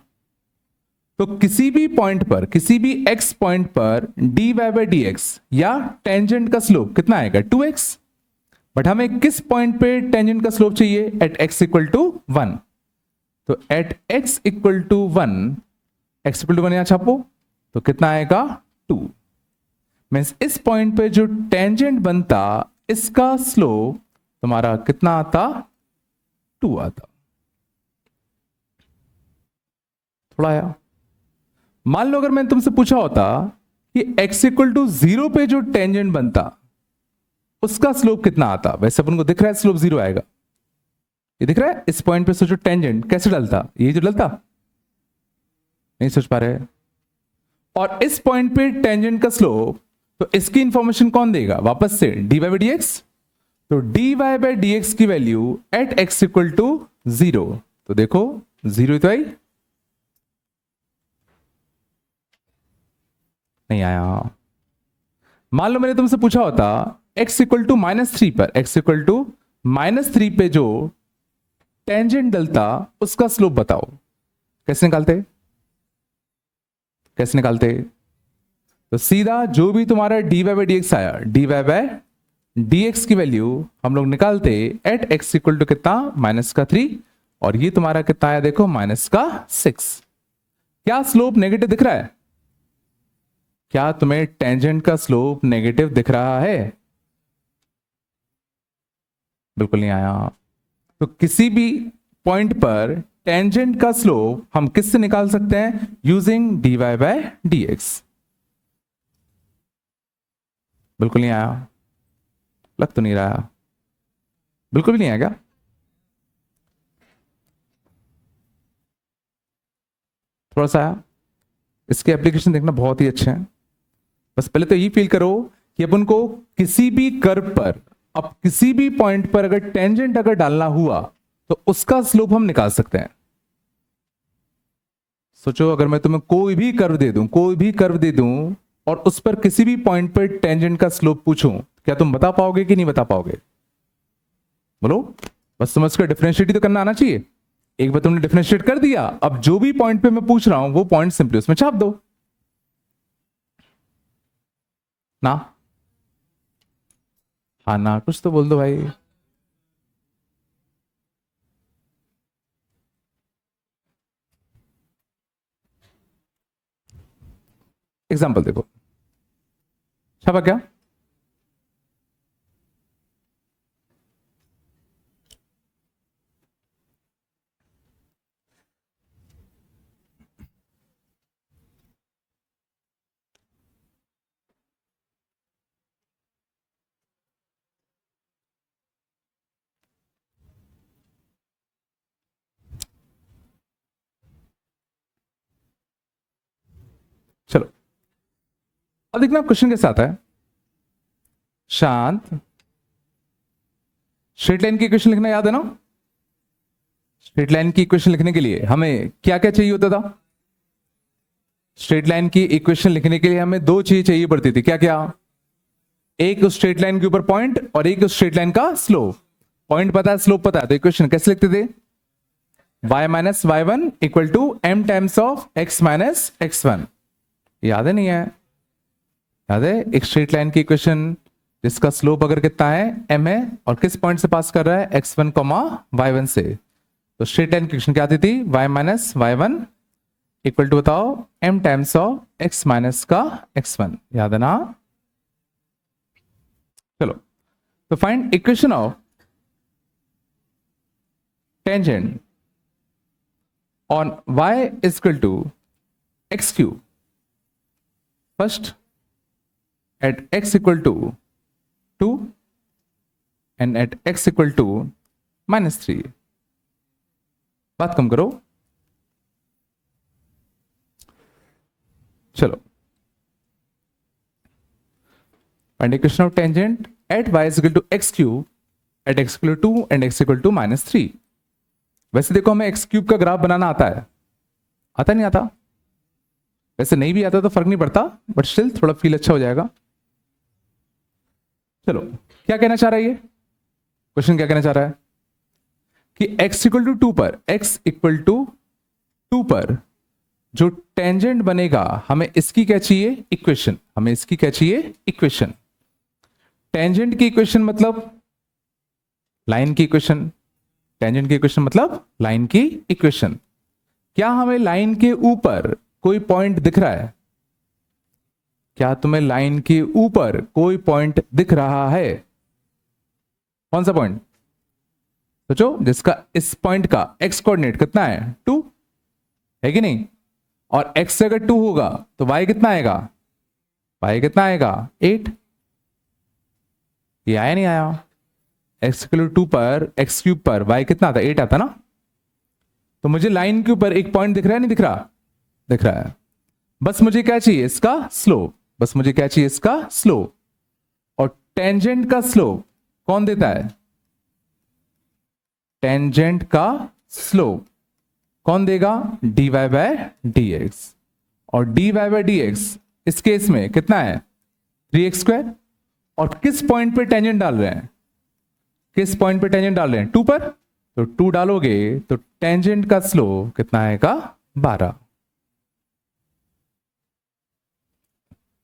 तो किसी भी पॉइंट पर, किसी भी x पॉइंट पर d Y by D x या टेंजेंट का स्लोप कितना आएगा, 2x। बट हमें किस पॉइंट पे टेंजेंट का स्लोप चाहिए, एट x इक्वल टू 1। तो at x equal to 1, x equal to 1 यहां छापो तो कितना आएगा, 2। मीन्स इस पॉइंट पे जो टेंजेंट बनता इसका स्लोप तुम्हारा कितना आता, 2 आता। थोड़ा आया। मान लो अगर मैंने तुमसे पूछा होता कि x इक्वल टू 0 पे जो टेंजेंट बनता उसका स्लोप कितना आता। वैसे अपन को दिख रहा है स्लोप 0 आएगा, ये दिख रहा है। इस पॉइंट पे सोचो टेंजेंट कैसे डलता, ये जो डलता, नहीं सोच पा रहे। और इस पॉइंट पे टेंजेंट का स्लोप, तो इसकी इंफॉर्मेशन कौन देगा, वापस से D Y by D x. तो D Y by D x की value at x equal to 0, तो देखो 0 तो आई, नहीं आया। मान लो मैंने तुमसे पूछा होता x इक्वल टू -3 पर, x इक्वल टू -3 पे जो टेंजेंट डलता उसका स्लोप बताओ, कैसे निकालते, कैसे निकालते। तो सीधा जो भी तुम्हारा D Y by D X आया, D Y by D x की वैल्यू हम लोग निकालते एट एक्स इक्वल टू कितना, -3, और ये तुम्हारा कितना आया देखो, -6। क्या स्लोप नेगेटिव दिख रहा है, क्या तुम्हें टेंजेंट का स्लोप नेगेटिव दिख रहा है, बिल्कुल नहीं आया। तो किसी भी पॉइंट पर टेंजेंट का स्लोप हम किससे निकाल सकते हैं, using d Y by D x. बिल्कुल नहीं आया, लग तो नहीं रहा, बिल्कुल भी नहीं आएगा। थोड़ा सा आया। इसके एप्लीकेशन देखना बहुत ही अच्छे हैं। बस पहले तो ये फील करो कि अपन को किसी भी कर्व पर, अब किसी भी पॉइंट पर अगर टेंजेंट अगर डालना हुआ तो उसका स्लोप हम निकाल सकते हैं। सोचो, अगर मैं तुम्हें कोई भी कर्व दे दूं और उस पर किसी भी पॉइंट पर टेंजेंट का स्लोप पूछूं, क्या तुम बता पाओगे कि नहीं बता पाओगे? बोलो। बस तुम्हें उसका डिफरेंशिएट तो करना आना चाहिए। एक बार तुमने डिफरेंशिएट कर दिया, अब जो भी पॉइंट पे मैं पूछ रहा हूं वो पॉइंट सिंपली उसमें छाप दो ना। हाँ ना, कुछ तो बोल दो भाई। एग्जाम्पल देखो, छापा क्या? चलो, अब देखना क्वेश्चन के साथ है। शांत, स्ट्रेट लाइन की इक्वेशन लिखना याद है ना? स्ट्रेट लाइन की इक्वेशन लिखने के लिए हमें क्या क्या चाहिए होता था? स्ट्रेट लाइन की इक्वेशन लिखने के लिए हमें दो चीज चाहिए पड़ती थी। क्या क्या? एक उस स्ट्रेट लाइन के ऊपर पॉइंट और एक उस स्ट्रेट लाइन का स्लोप। पॉइंट पता है, स्लोप पता है, तो इक्वेशन कैसे लिखते थे? y minus y one equal to m times of x minus x one. याद है नहीं है? याद है? एक स्ट्रेट लाइन की इक्वेशन जिसका स्लोप अगर कितना है, m है, और किस पॉइंट से पास कर रहा है, x1 कॉमा y1 से। तो स्ट्रेट लाइन की इक्वेशन क्या आती थी? y minus y one equal to बताओ m times of x minus का x1। याद है ना? चलो, तो find equation of tangent on y is equal to x cube. First, at x equal to 2 and at x equal to minus 3. बात कम करो। चलो, find equation of tangent at y is equal to x cube at x equal to 2 and x equal to minus 3. वैसे देखो, हमें x cube का graph बनाना आता है, आता नहीं आता? वैसे नहीं भी आता तो फर्क नहीं पड़ता, बट स्टिल थोड़ा फील अच्छा हो जाएगा। चलो, क्या कहना चाह रहा है ये क्वेश्चन? क्या कहना चाह रहा है कि x इक्वल टू 2 पर, x इक्वल टू 2 पर जो टेंजेंट बनेगा, हमें इसकी क्या चाहिए? इक्वेशन। हमें इसकी क्या चाहिए? इक्वेशन। टेंजेंट की इक्वेशन मतलब लाइन की इक्वेशन। टेंजेंट की इक्वेशन मतलब लाइन की इक्वेशन। क्या हमें लाइन के ऊपर कोई पॉइंट दिख रहा है? क्या तुम्हें लाइन के ऊपर कोई पॉइंट दिख रहा है? कौन सा पॉइंट? सोचो, जिसका इस पॉइंट का x कोऑर्डिनेट कितना है? 2 है कि नहीं? और x से अगर 2 होगा तो y कितना आएगा? y कितना आएगा? 8। ये आया नहीं आया? x इक्वल टू 2 पर x क्यूब पर y कितना आता? 8 आता ना? तो मुझे लाइन के ऊपर एक पॉइंट दिख रहा है, नहीं दिख रहा? दिख रहा है। बस मुझे क्या चाहिए? इसका स्लोप। बस मुझे क्या चाहिए? इसका स्लोप। और टेंजेंट का स्लोप कौन देता है? टेंजेंट का स्लोप कौन देगा? dy by dx। और dy बाय dx इस केस में कितना है? 3x square. और किस पॉइंट पे टेंजेंट डाल रहे हैं? किस पॉइंट पे टेंजेंट डाल रहे हैं? 2 पर। तो 2 डालोगे तो टेंजेंट का स्लोप कितना आएगा? 12।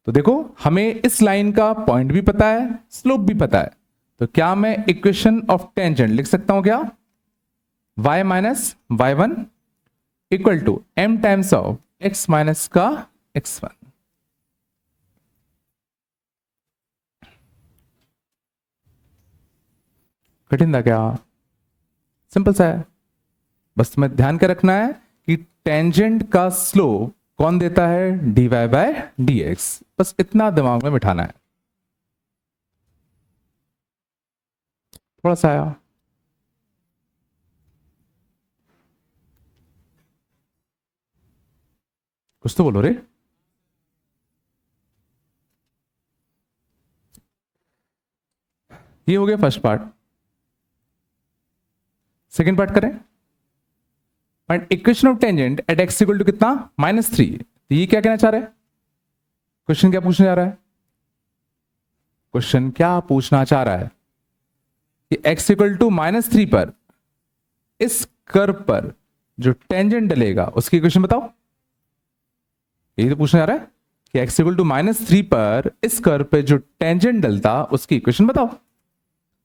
तो देखो, हमें इस लाइन का पॉइंट भी पता है, स्लोप भी पता है। तो क्या मैं इक्वेशन ऑफ टेंजेंट लिख सकता हूं क्या? y minus y one equal to m times of x minus का x1। कठिन था क्या? सिंपल सा है। बस तुम्हें ध्यान के रखना है कि टेंजेंट का स्लोप कौन देता है? dy by dx। बस इतना दिमाग में बिठाना है। थोड़ा सा आया? कुछ तो बोलो रे। ये हो गया फर्स्ट पार्ट। सेकेंड पार्ट करें, find equation of tangent at x equal to कितना, -3। तो ये क्या कहना चाह रहा है, क्वेश्चन क्या पूछने जा रहा है, क्वेश्चन क्या पूछना चाह रहा है कि x इक्वल टू -3 पर इस कर्व पर जो टेंजेंट डलेगा उसकी इक्वेशन बताओ। यही तो पूछना जा रहा है कि x इक्वल टू -3 पर इस कर्व पे जो टेंजेंट डलता उसकी इक्वेशन बताओ।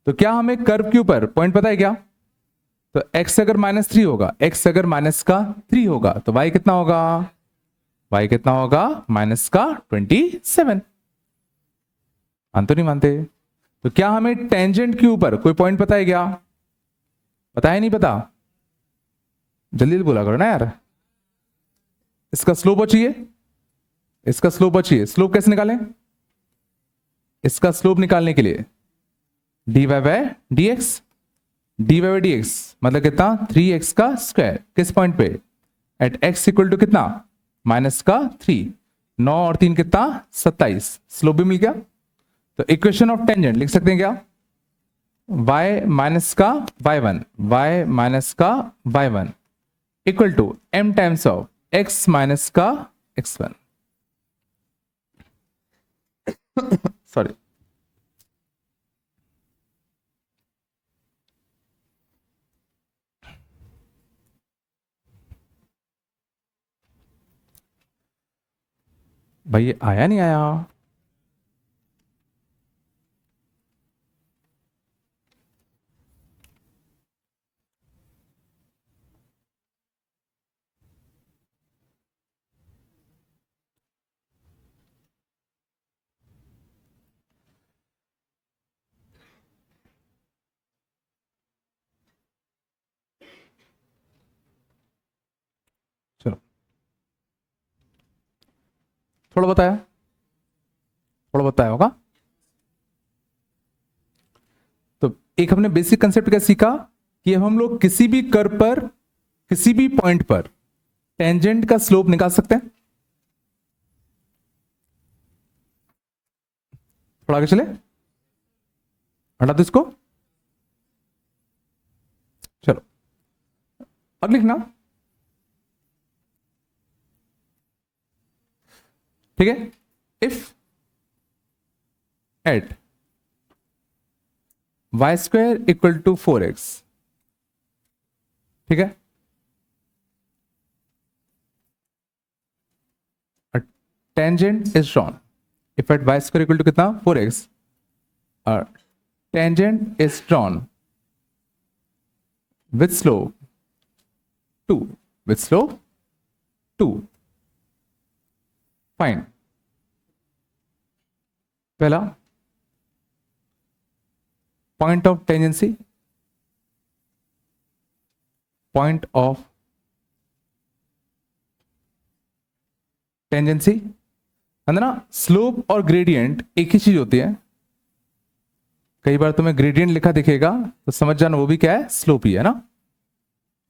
तो क्या हमें कर्व के ऊपर पॉइंट पता है क्या, तो x अगर -3 होगा, x अगर -3 होगा तो y कितना होगा, y कितना होगा -27। मानते नहीं मानते, तो क्या हमें टेंजेंट के ऊपर कोई पॉइंट पता है क्या, पता है नहीं पता, जल्दी बोला करो ना यार। इसका स्लोप बचिए, इसका स्लोप बचिए, स्लोप कैसे निकालें, इसका स्लोप निकालने के लिए dy by dx, dy by dx मतलब कितना 3x का स्क्वायर, किस पॉइंट पे, एट x इक्वल टू कितना -3, 9 और 3 कितना 27, स्लोप भी मिल गया। तो इक्वेशन ऑफ टेंजेंट लिख सकते हैं क्या, y माइनस का y1, y माइनस का y1 equal to m times of x minus का x1। सॉरी, भाई ये आया नहीं आया, चलो थोड़ा बताया, थोड़ा बताया होगा। तो एक हमने बेसिक कंसेप्ट क्या सीखा कि अब हम लोग किसी भी कर्व पर किसी भी पॉइंट पर टेंजेंट का स्लोप निकाल सकते हैं। थोड़ा आगे चले, हटा दो इसको, चलो अब लिखना, ठीक है, if at y square equal to 4x, ठीक है, tangent is drawn, if at y square equal to कितना 4x, tangent is drawn with slope 2, with slope 2, fine. पहला point of tangency, point of tangency है ना, slope और gradient एक ही चीज होती है। कई बार तुम्हें ग्रेडियंट लिखा दिखेगा तो समझ जाना वो भी क्या है, स्लोप ही है ना,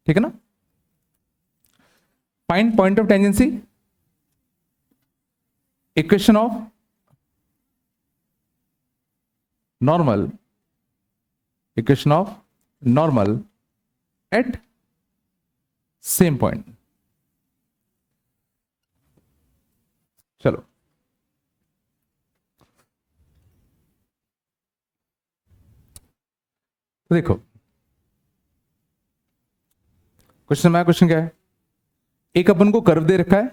ठीक है ना। Find point of tangency, equation of normal, equation of normal at same point. चलो तो देखो क्वेश्चन क्या है, एक अपन को कर्व दे रखा है,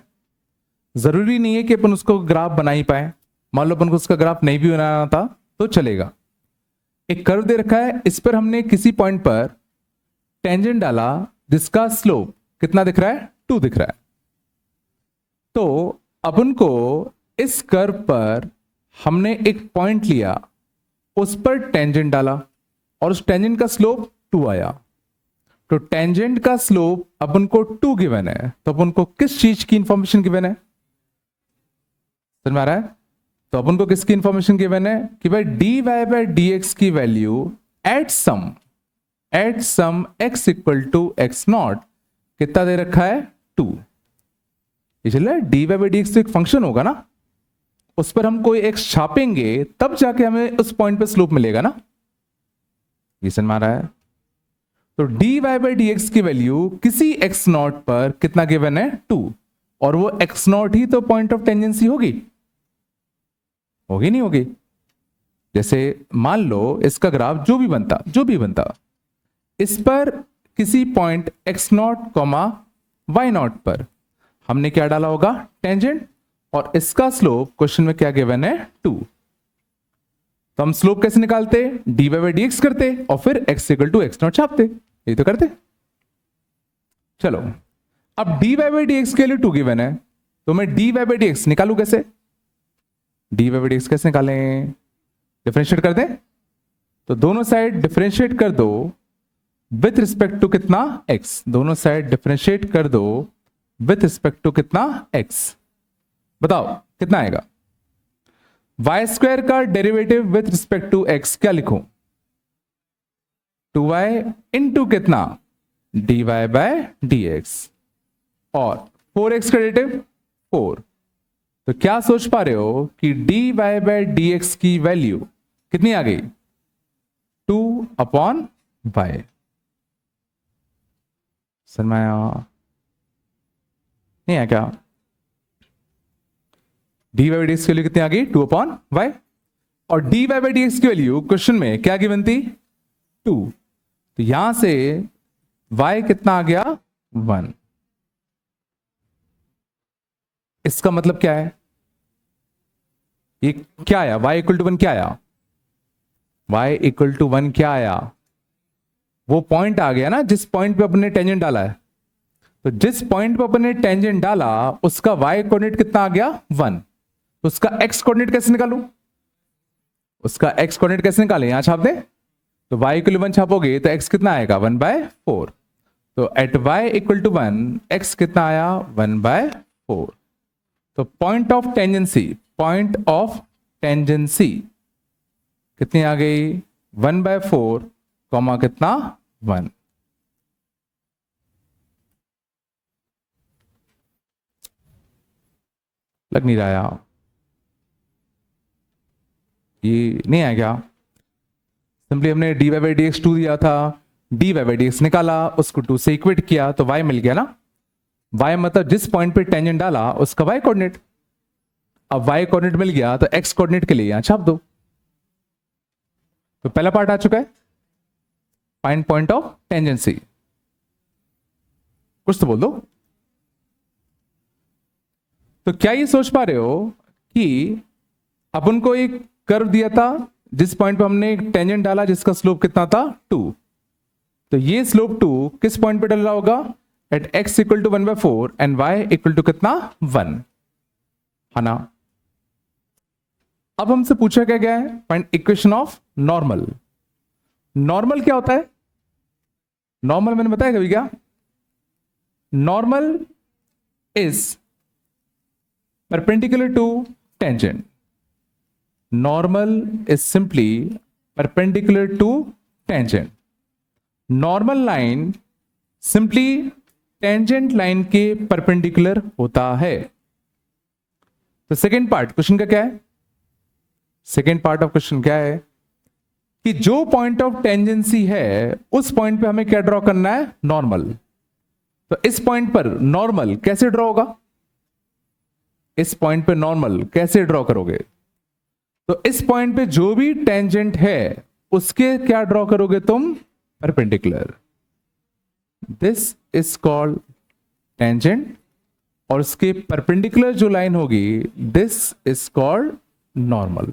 जरूरी नहीं है कि अपन उसको ग्राफ बना ही पाए, मान लो अपन को उसका ग्राफ नहीं भी बनाना था तो चलेगा। एक कर्व दे रखा है, इस पर हमने किसी पॉइंट पर टेंजेंट डाला जिसका स्लोप कितना दिख रहा है, 2 दिख रहा है। तो अपन को इस कर्व पर हमने एक पॉइंट लिया, उस पर टेंजेंट डाला और उस टेंजेंट का स्लोप 2 आया। तो टेंजेंट का स्लोप अपन को 2 गिवन है, तो अपन को किस चीज की इंफॉर्मेशन गिवन है, समझ में आ रहा है। तो अपन को किसकी इंफॉर्मेशन गिवन है कि भाई dy बाय dx की value at some x equal to x not कितना दे रखा है, 2। ये चल रहा है, dy बाय dx तो एक फंक्शन होगा ना, उस पर हम कोई x छापेंगे तब जाके हमें उस पॉइंट पे स्लोप मिलेगा ना, ये समझ में आ रहा है। तो D Y by D x की वैल्यू किसी एक्स नॉट पर कितना गिवन है 2, और वो एक्स नॉट ही तो पॉइंट ऑफ टेंजेंसी होगी नहीं होगी। जैसे मान लो इसका ग्राफ जो भी बनता इस पर किसी point x not comma y not पर हमने क्या डाला होगा टेंजेंट, और इसका स्लोप क्वेश्चन में क्या गिवन है 2। तो हम स्लोप कैसे निकालते, d Y by D x करते और फिर x equal to x not छापते, ये तो करते। चलो अब d Y by D x के लिए 2 गिवन है, तो मैं d Y by D x निकालू कैसे, d Y by D x कैसे निकालें, डिफरेंशिएट कर दें। तो दोनों साइड डिफरेंशिएट कर दो विथ रिस्पेक्ट टू कितना x, दोनों साइड डिफरेंशिएट कर दो विथ रिस्पेक्ट टू कितना x। बताओ कितना आएगा, वाई स्क्वायर का derivative with respect to x क्या लिखूं, 2y इंटू कितना dy बाय dx, और 4x का डेरिवेटिव 4। तो क्या सोच पा रहे हो कि dy बाय dx की वैल्यू कितनी आ गई 2/y। सरमाया नहीं है क्या, dy बाई dx की वैल्यू कितनी आ गई 2/y, और dy बाई dx की वैल्यू क्वेश्चन में क्या गिवन थी 2, तो यहां से y कितना आ गया 1। इसका मतलब क्या है, ये क्या आया y इक्वल टू 1, क्या आया y इक्वल टू 1 क्या आया, वो पॉइंट आ गया ना जिस पॉइंट पे अपने टेंजेंट डाला है। तो जिस पॉइंट पे अपने टेंजेंट डाला उसका y कोऑर्डिनेट कितना आ गया 1, तो उसका x कोऑर्डिनेट कैसे निकालूं, उसका x कोऑर्डिनेट कैसे निकालें, यहां छाप दे, तो y इक्वल 1 छापोगे तो x कितना आएगा 1/4। तो at y equal to 1 x कितना आया 1/4। तो पॉइंट ऑफ टेंजेंसी कितनी आ गई 1/4 कॉमा कितना 1। लग नहीं रहा यार, ये नहीं आया क्या, सिंपली हमने d Y by D x 2 दिया था, d Y by D x निकाला, उसको 2 से इक्वेट किया तो y मिल गया ना, y मतलब जिस पॉइंट पे टेंजेंट डाला उसका y कोऑर्डिनेट। अब y कोऑर्डिनेट मिल गया तो x कोऑर्डिनेट के लिए यहां छाप दो। तो पहला पार्ट आ चुका है, फाइंड पॉइंट ऑफ टेंजेंसी। कुछ तो बोल दो। तो क्या ये सोच पा रहे हो कि अपन को एक कर्व दिया था जिस पॉइंट पे हमने एक टेंजेंट डाला जिसका स्लोप कितना था 2, तो ये स्लोप 2 किस पॉइंट पे डल रहा होगा at x equal to 1/4 and y equal to कितना 1, है ना। अब हमसे पूछा क्या गया है, find equation of normal. Normal क्या होता है, नॉर्मल मैंने बताया कभी क्या, normal is perpendicular to tangent, normal is simply perpendicular to tangent. Normal line simply tangent line के परपेंडिकुलर होता है। तो सेकेंड पार्ट क्वेश्चन का क्या है, सेकेंड पार्ट ऑफ क्वेश्चन क्या है कि जो पॉइंट ऑफ टेंजेंसी है उस पॉइंट पे हमें क्या ड्रॉ करना है नॉर्मल। तो इस पॉइंट पर नॉर्मल कैसे ड्रॉ होगा, इस पॉइंट पे नॉर्मल कैसे ड्रॉ करोगे, तो इस पॉइंट पे जो भी टेंजेंट है उसके क्या ड्रॉ करोगे तुम perpendicular, this is called tangent, और उसके परपेंडिकुलर जो लाइन होगी this is called normal.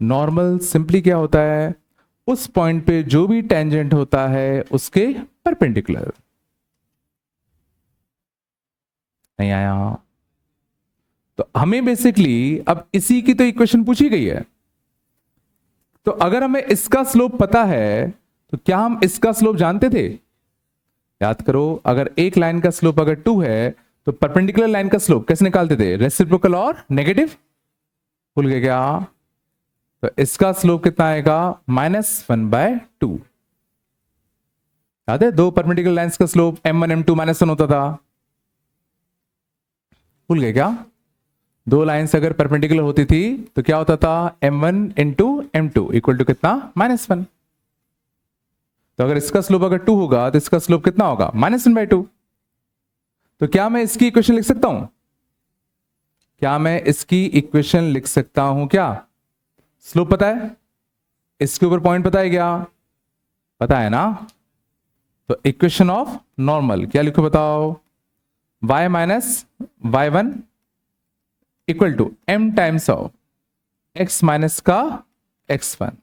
Normal simply क्या होता है, उस पॉइंट पे जो भी टेंजेंट होता है उसके परपेंडिकुलर। नहीं आया, तो हमें बेसिकली अब इसी की तो इक्वेशन पूछी गई है। तो अगर हमें इसका स्लोप पता है तो क्या हम इसका स्लोप जानते थे, याद करो, अगर एक लाइन का स्लोप अगर 2 है तो परपेंडिकुलर लाइन का स्लोप कैसे निकालते थे, रेसिप्रोकल और नेगेटिव, भूल गए क्या। तो इसका स्लोप कितना आएगा -1/2। याद है दो परपेंडिकुलर लाइंस का स्लोप m1 m2 -1 होता था, भूल गए क्या। दो लाइंस अगर परपेंडिकुलर होती थी तो क्या होता था m1 × m2 इक्वल टू कितना -1। तो अगर इसका स्लोप अगर 2 होगा तो इसका स्लोप कितना होगा -1/2। तो क्या मैं इसकी इक्वेशन लिख सकता हूं? क्या मैं इसकी इक्वेशन लिख सकता हूं? क्या स्लोप पता है, इसके ऊपर पॉइंट पता है क्या? पता है ना? तो इक्वेशन ऑफ नॉर्मल क्या लिखो बताओ? y minus y1 equal to m times of x minus का x1।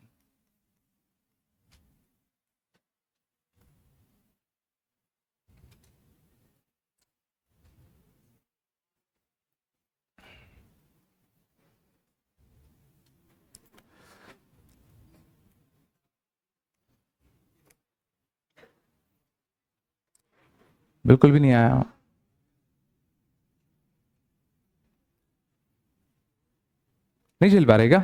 बिल्कुल भी नहीं आया। नहीं चल पा रहे क्या?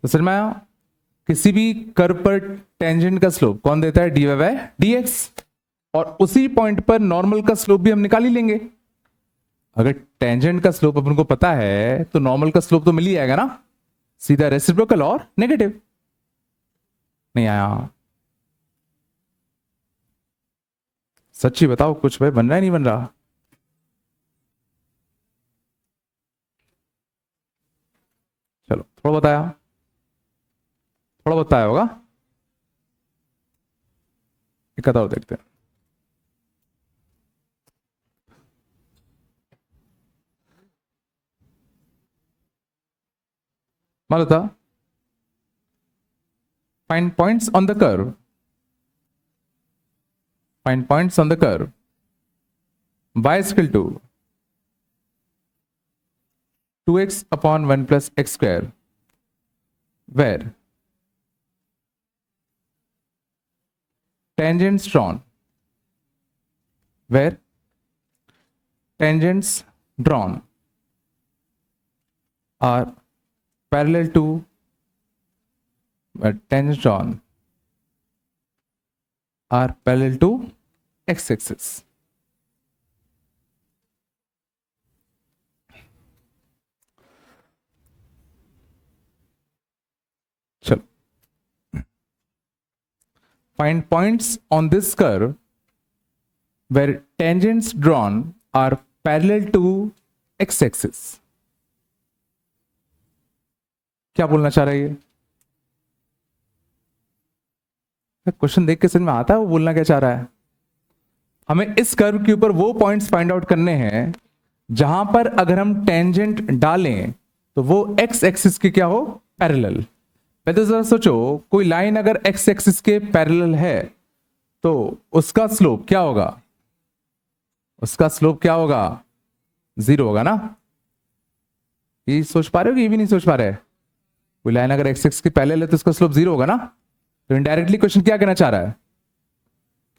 तो सर मैं किसी भी कर्व पर टेंजेंट का स्लोप कौन देता है? dy by dx। और उसी पॉइंट पर नॉर्मल का स्लोप भी हम निकाल ही लेंगे। अगर टेंजेंट का स्लोप अपन को पता है तो नॉर्मल का स्लोप तो मिल ही जाएगा ना, सीधा रेसिप्रोकल और नेगेटिव। नहीं आया? सच्ची बताओ कुछ भाई बन रहा है नहीं बन रहा? चलो थोड़ा बताया, थोड़ा बताया होगा। एक और देखते हैं। मान लो था find points on the curve, find points on the curve y is equal to 2x upon 1 plus x square, where tangents drawn, where tangents drawn are parallel to tangents drawn are parallel to x-axis। चलो find points on this curve where tangents drawn are parallel to x-axis। क्या बोलना चाह रहा है ये? Question देख के समझ में आता है वो बोलना क्या चाह रहा है? हमें इस कर्व के ऊपर वो पॉइंट्स फाइंड आउट करने हैं जहां पर अगर हम टेंजेंट डालें तो वो एक्स एक्सिस के क्या हो? पैरेलल। पहले जरा सोचो, कोई लाइन अगर एक्स एक्सिस के पैरेलल है तो उसका स्लोप क्या होगा? उसका स्लोप क्या होगा? 0 होगा ना? ये सोच पा रहे हो कि ये भी नहीं सोच पा रहे? कोई लाइन अगर एक्स एक्सिस के पैरेलल है तो उसका स्लोप 0 होगा ना? तो इनडायरेक्टली क्वेश्चन क्या कहना चाह रहा है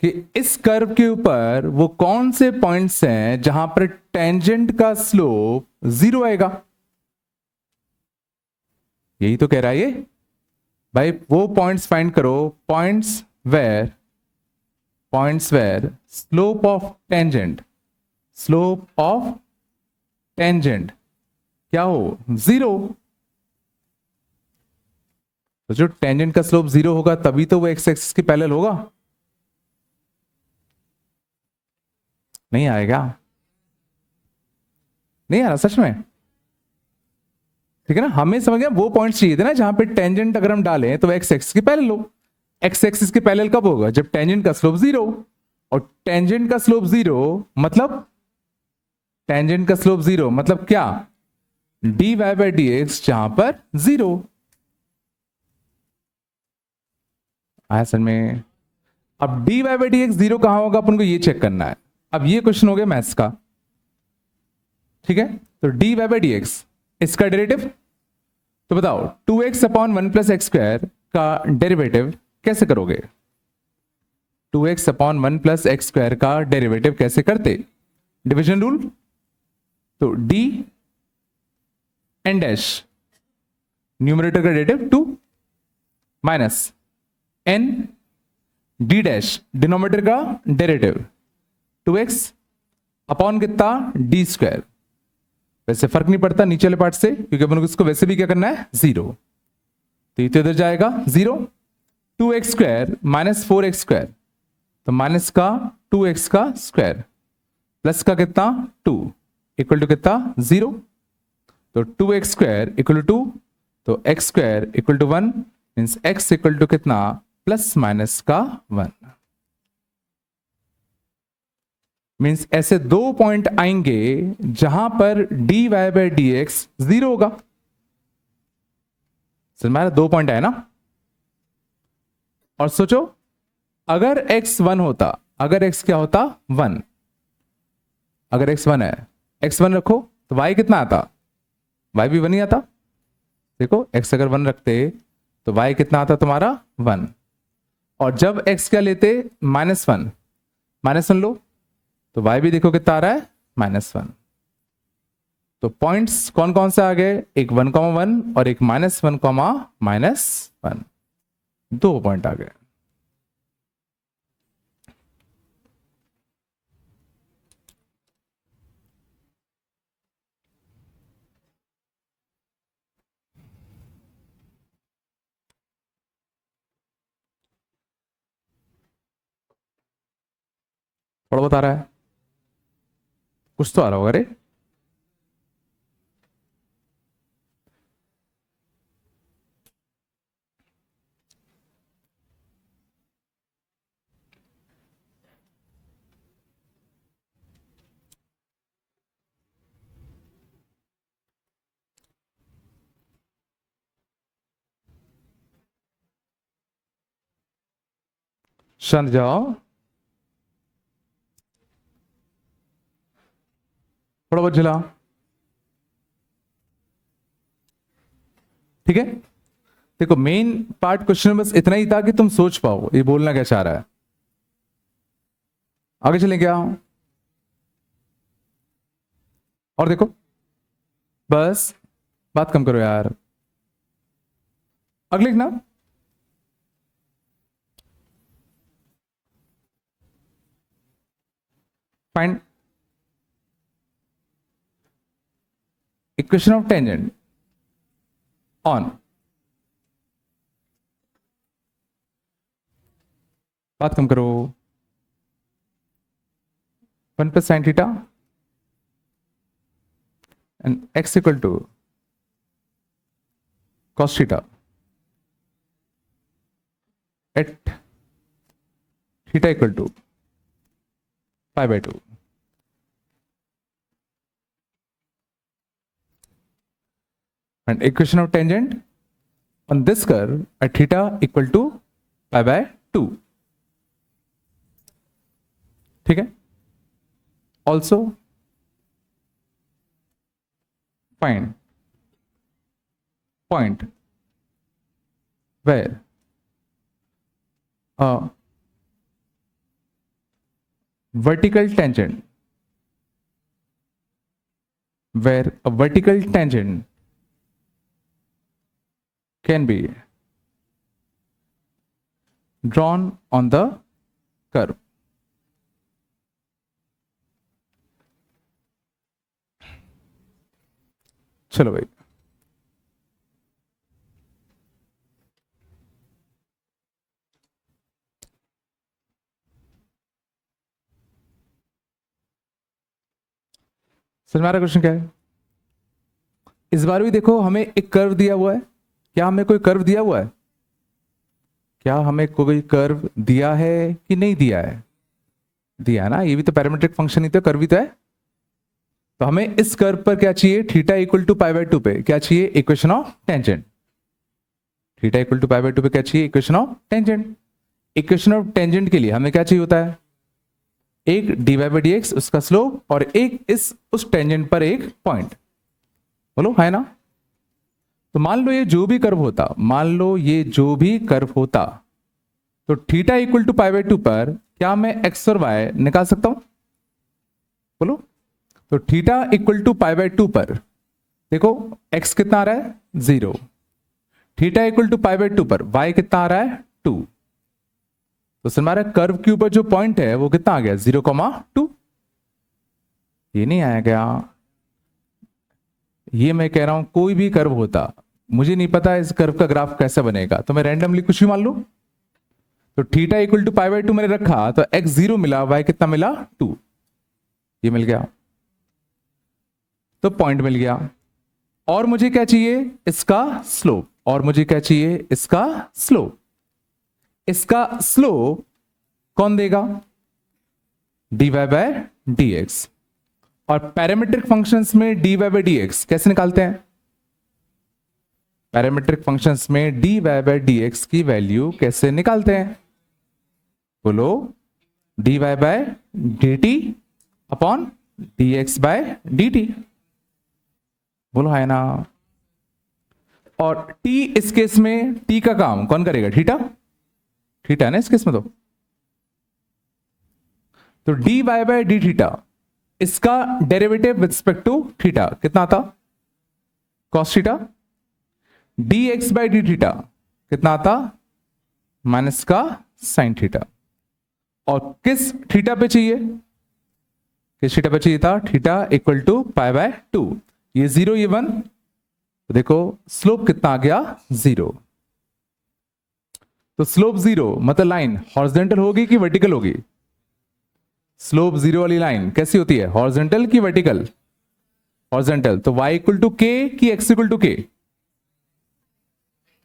कि इस कर्व के ऊपर वो कौन से पॉइंट्स हैं जहां पर टेंजेंट का स्लोप 0 आएगा? यही तो कह रहा है ये भाई। वो पॉइंट्स फाइंड करो, points where slope of tangent क्या हो? 0। तो जो टेंजेंट का स्लोप 0 होगा तभी तो वो एक्स एक्सिस के पैरेलल होगा। नहीं आएगा? नहीं आ रहा सच में? ठीक है ना? हमें समझ गया वो पॉइंट चाहिए थे ना जहां पे टेंजेंट अगर हम डालें तो एक्स एक्सिस के पैरेलल हो। एक्स एक्सिस के पैरेलल कब होगा? जब टेंजेंट का स्लोप 0। और टेंजेंट का स्लोप 0 मतलब क्या? dy बाय dx जहां पर 0 आया सर में। अब dy बाय dx 0 कहां होगा अपन को ये चेक करना है। अब ये क्वेश्चन हो गया मैथ्स का, ठीक है? तो dy बाय dx इसका डेरिवेटिव तो बताओ 2x upon 1 plus x square का डेरिवेटिव कैसे करोगे? 2x upon 1 plus x square का डेरिवेटिव कैसे करते? Division rule. तो d एन डैश न्यूमरेटर का derivative 2 minus n d dash denominator का डेरिवेटिव 2x अपॉन कितना? d square. वैसे फर्क नहीं पड़ता नीचे वाले पार्ट से, क्योंकि अपन को इसको वैसे भी क्या करना है, 0। तो ये तो इधर जाएगा 0। 2x square minus 4x square, तो माइनस का 2x का स्क्वायर प्लस का कितना 2 इक्वल टू कितना 0। तो 2x स्क्वायर इक्वल टू 2, तो x square equal to 1, means x equal to कितना प्लस माइनस का 1। मीन्स ऐसे 2 पॉइंट आएंगे जहां पर dy बाय dx 0 होगा। हमारा 2 पॉइंट आया ना। और सोचो अगर x 1 होता, अगर x क्या होता 1, अगर x 1 है, x 1 रखो तो y कितना आता, y भी 1 ही आता। देखो x अगर 1 रखते तो y कितना आता तुम्हारा 1, और जब x क्या लेते -1, -1 लो तो y भी देखो कितना आ रहा है -1। तो पॉइंट्स कौन कौन से आ गए, एक 1,1 और एक -1,-1, 2 पॉइंट आ गए। थोड़ा बहुत आ रहा है, कुछ तो आ रहा होगा रे। शांत जाओ, थोड़ा बहुत झिला, ठीक है। देखो मेन पार्ट क्वेश्चन में बस इतना ही था कि तुम सोच पाओ ये बोलना क्या चाह रहा है। आगे चलें क्या, और देखो बस बात कम करो यार। अगले ना, find equation of tangent on, बात कम करो, 1 + sin theta and x equal to cos theta at theta equal to π/2। and equation of tangent on this curve at theta equal to π/2, ठीक है। also find point where a vertical tangent can be drawn on the curve। चलो भाई, समझ में आ रहा question क्या है। इस बार भी देखो हमें एक कर्व दिया हुआ है, क्या हमें कोई कर्व दिया हुआ है, क्या हमें कोई कर्व दिया है कि नहीं दिया है, दिया ना, ये भी तो पैरामीट्रिक फंक्शन ही तो, कर्व ही तो है। तो हमें इस कर्व पर क्या चाहिए, थीटा इक्वल टू π/2 पे क्या चाहिए, equation of tangent. Theta equal to π/2 पे क्या चाहिए, equation of tangent. Equation of tangent के लिए हमें क्या चाहिए होता है, एक dy/dx उसका स्लोप और एक इस उस टेंजेंट पर एक पॉइंट, बोलो है ना। तो मान लो ये जो भी कर्व होता, मान लो ये जो भी कर्व होता, तो थीटा इक्वल टू π/2 पर क्या मैं x और y निकाल सकता हूं, बोलो। तो थीटा इक्वल टू π/2 पर देखो x कितना आ रहा है 0, थीटा इक्वल टू π/2 पर y कितना आ रहा है 2। तो हमारा कर्व के ऊपर जो पॉइंट है वो कितना आ गया 0,2। ये नहीं आया क्या, ये मैं कह रहा हूं कोई भी कर्व होता, मुझे नहीं पता इस कर्व का ग्राफ कैसे बनेगा, तो मैं रैंडमली कुछ भी मान लूं। तो theta equal to pi by 2 मैंने रखा, तो एक्स 0 मिला, वाई कितना मिला 2, ये मिल गया, तो पॉइंट मिल गया। और मुझे क्या चाहिए, इसका स्लोप, और मुझे क्या चाहिए, इसका स्लोप। इसका स्लोप कौन देगा, dy बाय dx। और पैरामीट्रिक फंक्शंस में dy बाय dx कैसे निकालते हैं, पैरामीट्रिक फंक्शंस में dy बाय dx की वैल्यू कैसे निकालते हैं, बोलो, dy by dt upon dx by dt, बोलो है ना। और t इस केस में, t का काम कौन करेगा, थीटा, थीटा है ना इस केस में। तो dy बाय डी थीटा, इसका derivative with respect to theta कितना आता, cos theta. dx by d theta कितना आता, माइनस का साइन थीटा। और किस थीटा पे चाहिए, किस थीटा पे चाहिए था, theta equal to pi by 2, ये 0 ये 1, तो देखो स्लोप कितना आ गया 0। तो स्लोप 0 मतलब लाइन हॉरिजॉन्टल होगी कि वर्टिकल होगी, स्लोप 0 वाली लाइन कैसी होती है, हॉरिजॉन्टल की वर्टिकल, हॉरिजॉन्टल। तो y इक्वल टू के की x इक्वल टू के,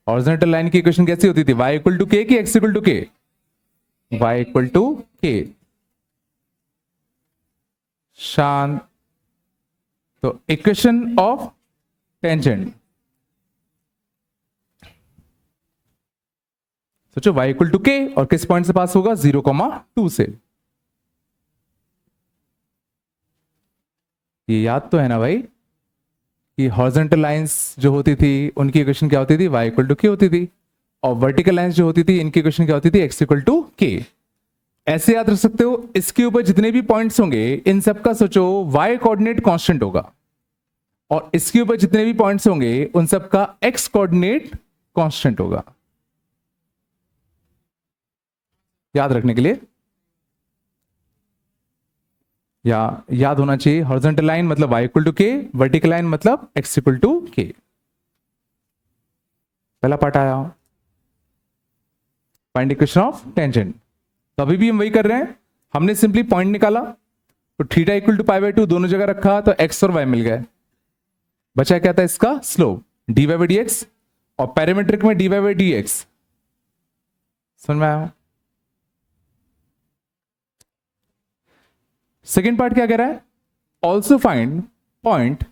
हॉरिजॉन्टल लाइन की इक्वेशन कैसी होती थी, y इक्वल टू के की x इक्वल टू के, y इक्वल टू के। शांत। तो इक्वेशन ऑफ टेंजेंट, सोचो y इक्वल टू के और किस पॉइंट से पास होगा, 0,2 से। ये याद तो है ना भाई कि हॉरिजॉन्टल लाइंस जो होती थी उनकी इक्वेशन क्या होती थी, y इक्वल टू के होती थी, और वर्टिकल लाइंस जो होती थी इनकी इक्वेशन क्या होती थी, x इक्वल टू के। ऐसे याद रख सकते हो, इसके ऊपर जितने भी पॉइंट्स होंगे इन सब का सोचो y कोऑर्डिनेट कांस्टेंट होगा, और इसके ऊपर जितने भी पॉइंट्स होंगे उन सब का x कोऑर्डिनेट कांस्टेंट होगा। याद रखने के लिए या याद होना चाहिए, हॉरिजॉन्टल लाइन मतलब y इक्वल टू के, वर्टिकल लाइन मतलब x इक्वल टू के। पहला पार्ट आया, फाइंड इक्वेशन ऑफ टेंजेंट। तो अभी भी हम वही कर रहे हैं, हमने सिंपली पॉइंट निकाला, तो theta equal to pi by 2 दोनों जगह रखा, तो x और y मिल गए। बचा क्या था, इसका स्लोप dy बाय dx, और पैरामीट्रिक में dy बाय dx। समझ में आया। सेकेंड पार्ट क्या कह रहा है, also find point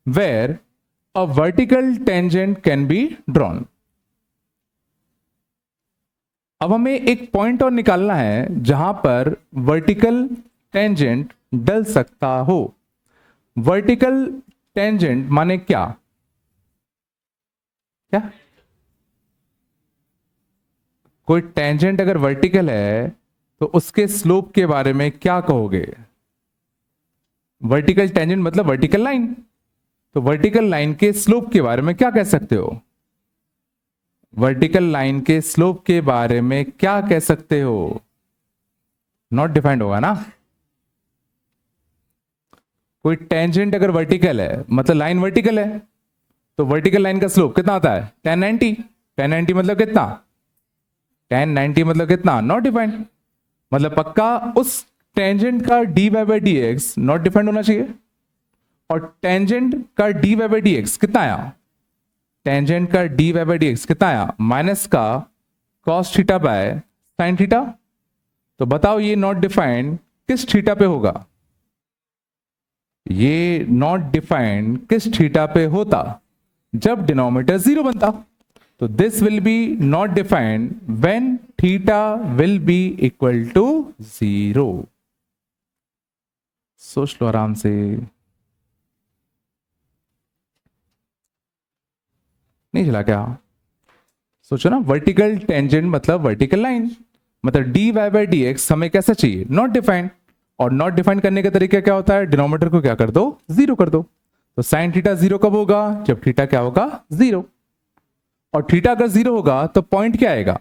where a vertical tangent can be drawn. अब हमें एक पॉइंट और निकालना है जहां पर वर्टिकल टेंजेंट डल सकता हो। वर्टिकल टेंजेंट माने क्या, क्या कोई टेंजेंट अगर वर्टिकल है तो उसके स्लोप के बारे में क्या कहोगे, वर्टिकल टेंजेंट मतलब वर्टिकल लाइन, तो वर्टिकल लाइन के स्लोप के बारे में क्या कह सकते हो, वर्टिकल लाइन के स्लोप के बारे में क्या कह सकते हो, नॉट डिफाइंड होगा ना। कोई टेंजेंट अगर वर्टिकल है मतलब लाइन वर्टिकल है, तो वर्टिकल लाइन का स्लोप कितना आता है, tan 90। tan 90 मतलब कितना, tan 90 मतलब कितना, नॉट डिफाइंड, मतलब पक्का उस टेंजेंट का dy by dx not defined होना चाहिए। और टेंजेंट का dy बाय dx कितना आया, टेंजेंट का dy बाय dx कितना आया, माइनस का cos theta by sin theta. तो बताओ ये नॉट डिफाइंड किस थीटा पे होगा, ये नॉट डिफाइंड किस थीटा पे होता, जब डिनोमिनेटर 0 बनता। तो this will be not defined when theta will be equal to 0। सोच लो आराम से, नहीं चला क्या, सोचो ना। वर्टिकल टेंजेंट मतलब वर्टिकल लाइन, मतलब dy बाय dx हमें कैसा चाहिए, नॉट डिफाइंड। और नॉट डिफाइंड करने का तरीका क्या होता है, डिनोमिनेटर को क्या कर दो, 0 कर दो। तो साइन थीटा 0 कब होगा, जब थीटा क्या होगा 0। और थीटा अगर 0 होगा तो पॉइंट क्या आएगा,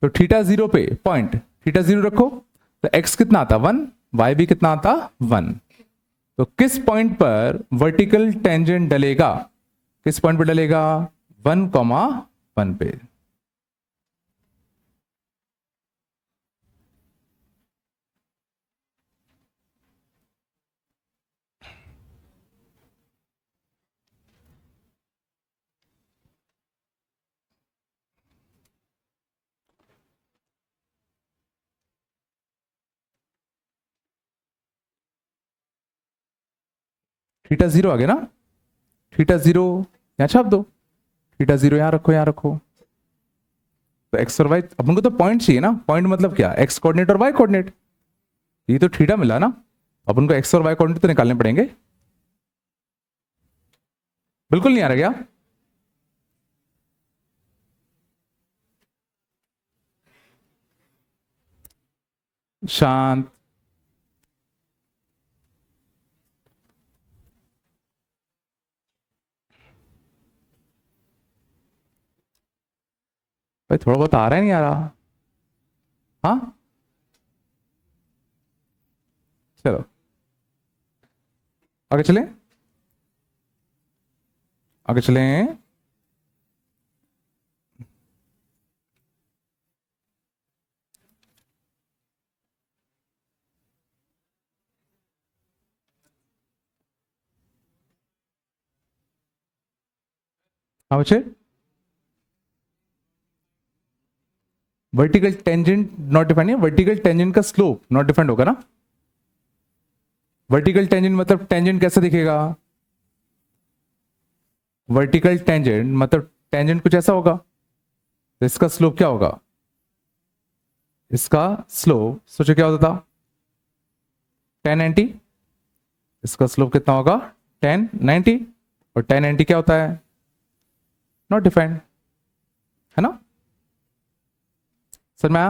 तो थीटा 0 पे पॉइंट, थीटा 0 रखो तो x कितना आता 1, y भी कितना आता 1। तो किस पॉइंट पर वर्टिकल टेंजेंट डलेगा, किस पॉइंट पर डलेगा, 1,1 पे। थीटा जीरो आ गया ना, थीटा जीरो यहां छाप दो, थीटा जीरो यहां रखो, यहां रखो। तो एक्स और वाई, अपन को तो पॉइंट चाहिए ना, पॉइंट मतलब क्या, एक्स कोऑर्डिनेट और वाई कोऑर्डिनेट। ये तो थीटा मिला ना, अपन को एक्स और वाई कोऑर्डिनेट तो निकालने पड़ेंगे। बिल्कुल नहीं आ रहा क्या? शांत। भाई थोड़ा बहुत आ रहा है, नहीं आ रहा? हाँ चलो आगे चलें, आगे चलें। हाँ बच्चे, वर्टिकल टेंजेंट नॉट डिफाइंड है, वर्टिकल टेंजेंट का स्लोप नॉट डिफाइंड होगा ना। वर्टिकल टेंजेंट मतलब टेंजेंट कैसा दिखेगा, वर्टिकल टेंजेंट मतलब टेंजेंट कुछ ऐसा होगा, तो इसका स्लोप क्या होगा, इसका स्लोप सोचो क्या होता था, 1090। इसका स्लोप कितना होगा, 1090। और 1090 क्या होता है, नॉट डिफाइंड, है ना। सर मैं,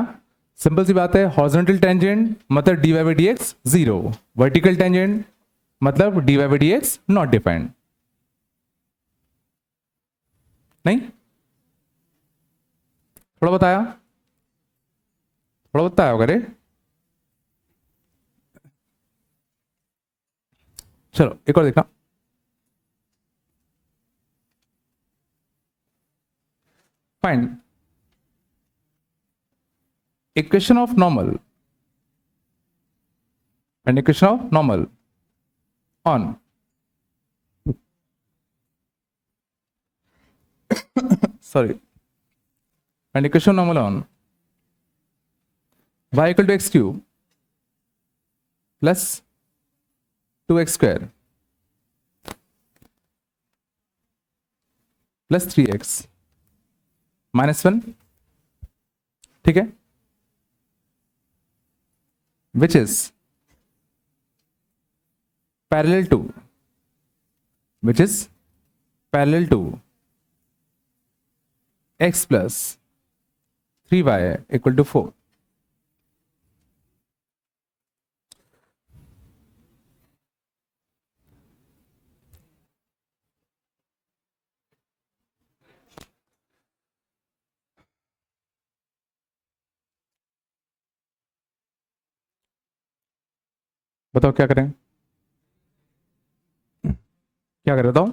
सिंपल सी बात है, हॉरिजॉन्टल टेंजेंट मतलब dy by D x zero, vertical tangent मतलब dy by D x not defined. नहीं, थोड़ा बताया, थोड़ा बताया होगा रे। चलो एक और देखना, find equation of normal and equation of normal on sorry and equation normal on y equal to x cube plus 2x square plus 3x minus 1, ठीक है, which is parallel to, which is parallel to x plus 3y equal to 4। बताओ क्या करें, क्या करें बताओ,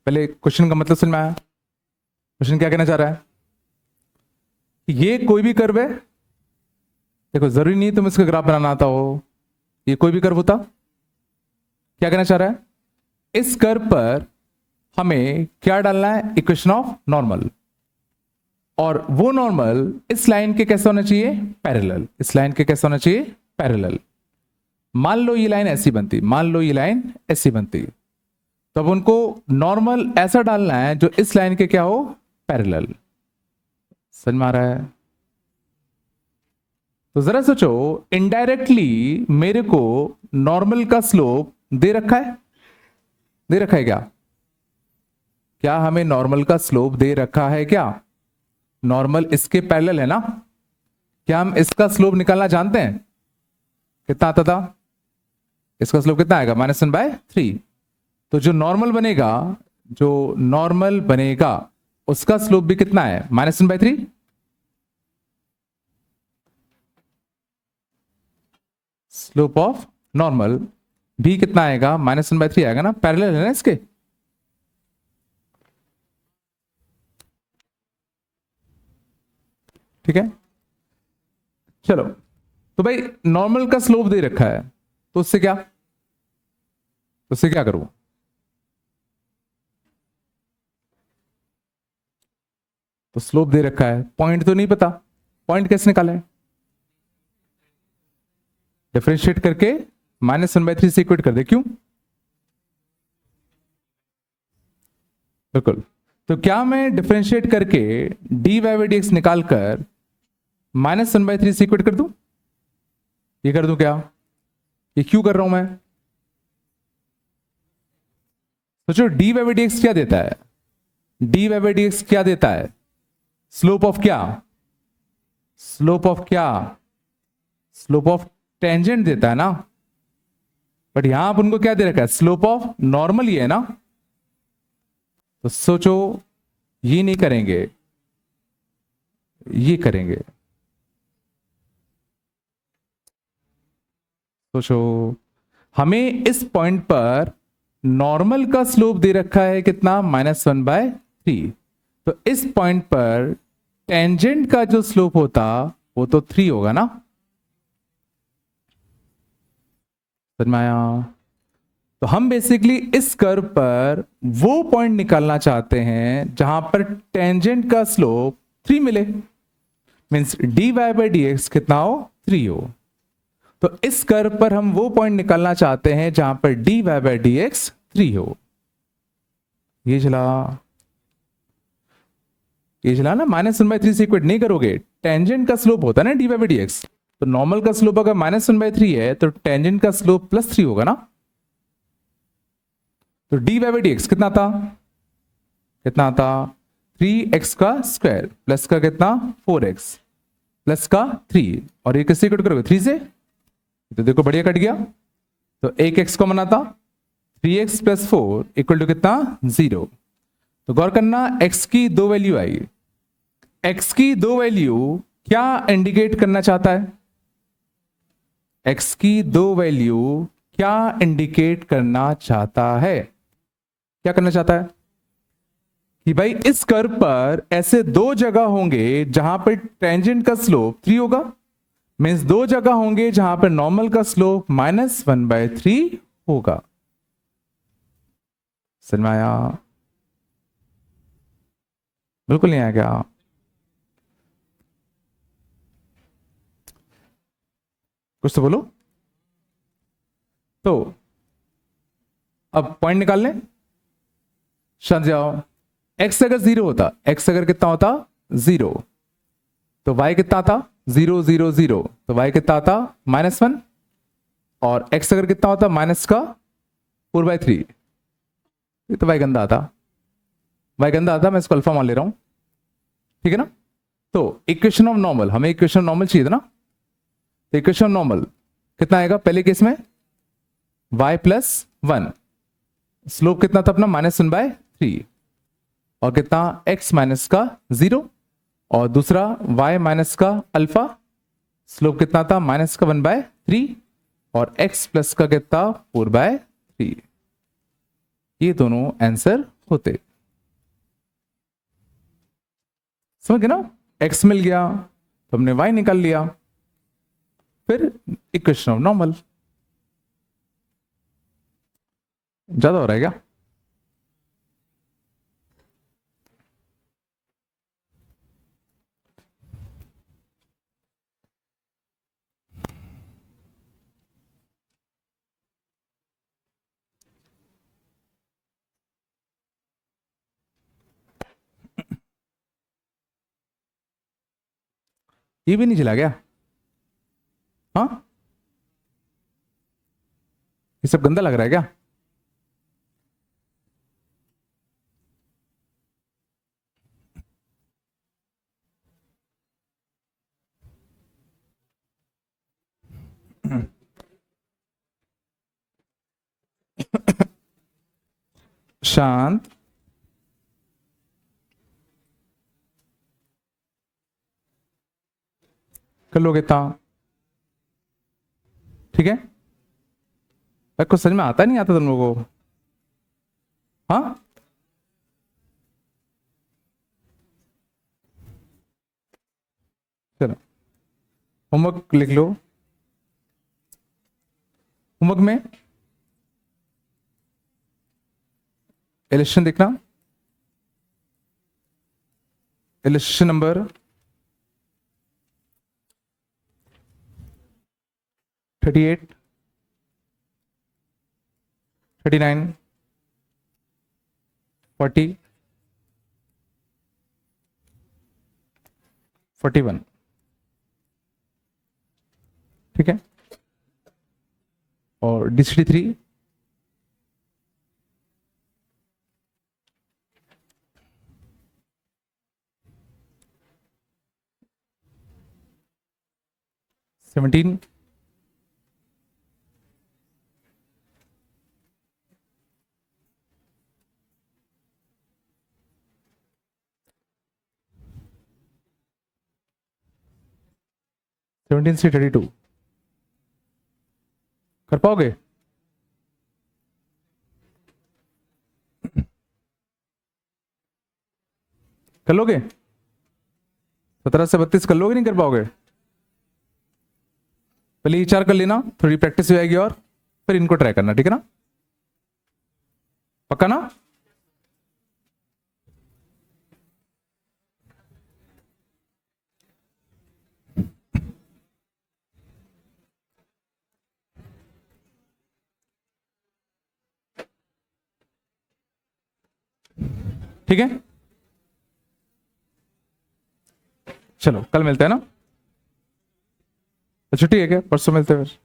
पहले question का मतलब समझ में आया, क्वेश्चन क्या कहना चाह रहा है, ये कोई भी कर्व है, देखो जरूरी नहीं तुम इसका ग्राफ बनाना आता हो, ये कोई भी कर्व होता, क्या कहना चाह रहा है, इस कर्व पर हमें क्या डालना है, इक्वेशन ऑफ नॉर्मल, और वो नॉर्मल इस लाइन के कैसे होना चाहिए, पैरेलल, इस लाइन के कैसे होना चाहिए, पैरेलल। मान लो ये लाइन ऐसी बनती, मान लो ये लाइन ऐसी बनती, तो अब उनको नॉर्मल ऐसा डालना है जो इस लाइन के क्या हो, पैरेलल। समझ में आ रहा है? तो जरा सोचो, इनडायरेक्टली मेरे को नॉर्मल का स्लोप दे रखा है, दे रखा है क्या, क्या हमें नॉर्मल का स्लोप दे रखा है क्या, नॉर्मल इसके पैरेलल है ना, क्या हम इसका स्लोप निकालना जानते हैं, कितना आता था, इसका स्लोप कितना आएगा, -1/3। तो जो नॉर्मल बनेगा, जो नॉर्मल बनेगा उसका स्लोप भी कितना है, -1/3। स्लोप ऑफ नॉर्मल, b कितना आएगा, -1/3 आएगा ना, पैरेलल है ना इसके। ठीक है, चलो, तो भाई नॉर्मल का स्लोप दे रखा है, तो उससे क्या करूं, तो स्लोप दे रखा है, पॉइंट तो नहीं पता, पॉइंट कैसे निकालें, डिफरेंशिएट करके -1/3 से इक्वेट कर दे, क्यों, बिल्कुल। तो क्या मैं डिफरेंशिएट करके dy/dx निकालकर -1/3 से इक्वेट कर दूं, ये कर दूं क्या, ये क्यों कर रहा हूं मैं, सोचो dy/dx क्या देता है, dy/dx क्या देता है, स्लोप ऑफ क्या, स्लोप ऑफ क्या, स्लोप ऑफ टेंजेंट देता है ना, बट यहां अपन को क्या दे रखा है, स्लोप ऑफ नॉर्मल ही है ना, तो सोचो ये नहीं करेंगे, ये करेंगे, सोचो हमें इस पॉइंट पर नॉर्मल का स्लोप दे रखा है कितना, -1/3, तो इस पॉइंट पर टेंजेंट का जो स्लोप होता वो तो 3 होगा ना, समझ में आया। तो हम बेसिकली इस कर्व पर वो पॉइंट निकालना चाहते हैं जहां पर टेंजेंट का स्लोप 3 मिले, मींस dy/dx कितना हो, 3 हो। तो इस कर्व पर हम वो पॉइंट निकालना चाहते हैं जहां पर dy/dx 3 हो, ये चला ना, -1/3 से इक्वेट नहीं करोगे, टेंजेंट का स्लोप होता है ना dy/dx, तो नॉर्मल का स्लोप अगर -1/3 है तो टेंजेंट का स्लोप +3 होगा ना, तो dy/dx कितना था, 3x का स्क्वायर प्लस का कितना 4x प्लस का 3, और ये किससे इक्वेट करोगे, 3 से, तो देखो बढ़िया कट गया, तो एक x कॉमन आता, 3x + 4 = कितना, 0। तो गौर करना, x की 2 वैल्यू आई, x की 2 वैल्यू क्या इंडिकेट करना चाहता है, x की 2 वैल्यू क्या इंडिकेट करना चाहता है, क्या करना चाहता है कि भाई इस कर्व पर ऐसे 2 जगह होंगे जहां पर टेंजेंट का स्लोप 3 होगा, मींस 2 जगह होंगे जहां पर नॉर्मल का स्लोप -1/3 होगा, समझ में आया, बिल्कुल नहीं आया क्या, कुछ तो बोलो, तो अब पॉइंट निकाल लें, शांत जाओ, x अगर 0 होता, x अगर कितना होता 0, तो y कितना था 0 0 0, तो y कितना आता -1, और x अगर कितना होता -4/3, ये तो y गंदा आता, मैं इसको अल्फा मान ले रहा हूं, ठीक है ना। तो इक्वेशन ऑफ नॉर्मल, हमें इक्वेशन ऑफ नॉर्मल चाहिए था ना, तो इक्वेशन ऑफ नॉर्मल कितना आएगा, पहले केस में y + 1, स्लोप कितना था अपना -1/3, और कितना x माइनस का 0, और दूसरा y माइनस का अल्फा, स्लोप कितना था -1/3, और x प्लस का कितना 4/3, ये दोनों आंसर होते, समझ गए ना, x मिल गया तो हमने y निकाल लिया, फिर इक्वेशन ऑफ नॉर्मल, ज्यादा हो रहा है क्या, ये भी नहीं चला गया, हाँ, ये सब गंदा लग रहा है क्या, शांत, कर लोगे इतना, ठीक है, भाई कुछ समझ में आता नहीं आता तुम लोगों को? हाँ, चलो होमवर्क लिख लो। होमवर्क में इलस्ट्रेशन देखना, इलस्ट्रेशन नंबर 38, 39, 40, 41। ठीक है, और D63 17, 17 से 32 कर पाओगे? कर लोगे? 17 से 32 कर लोगे, नहीं कर पाओगे? पहले ये 4 कर लेना, थोड़ी प्रैक्टिस हो जाएगी, और फिर इनको ट्राई करना, ठीक है ना? पक्का ना? ठीक है, चलो कल मिलते हैं ना? छुट्टी है क्या? परसों मिलते हैं फिर।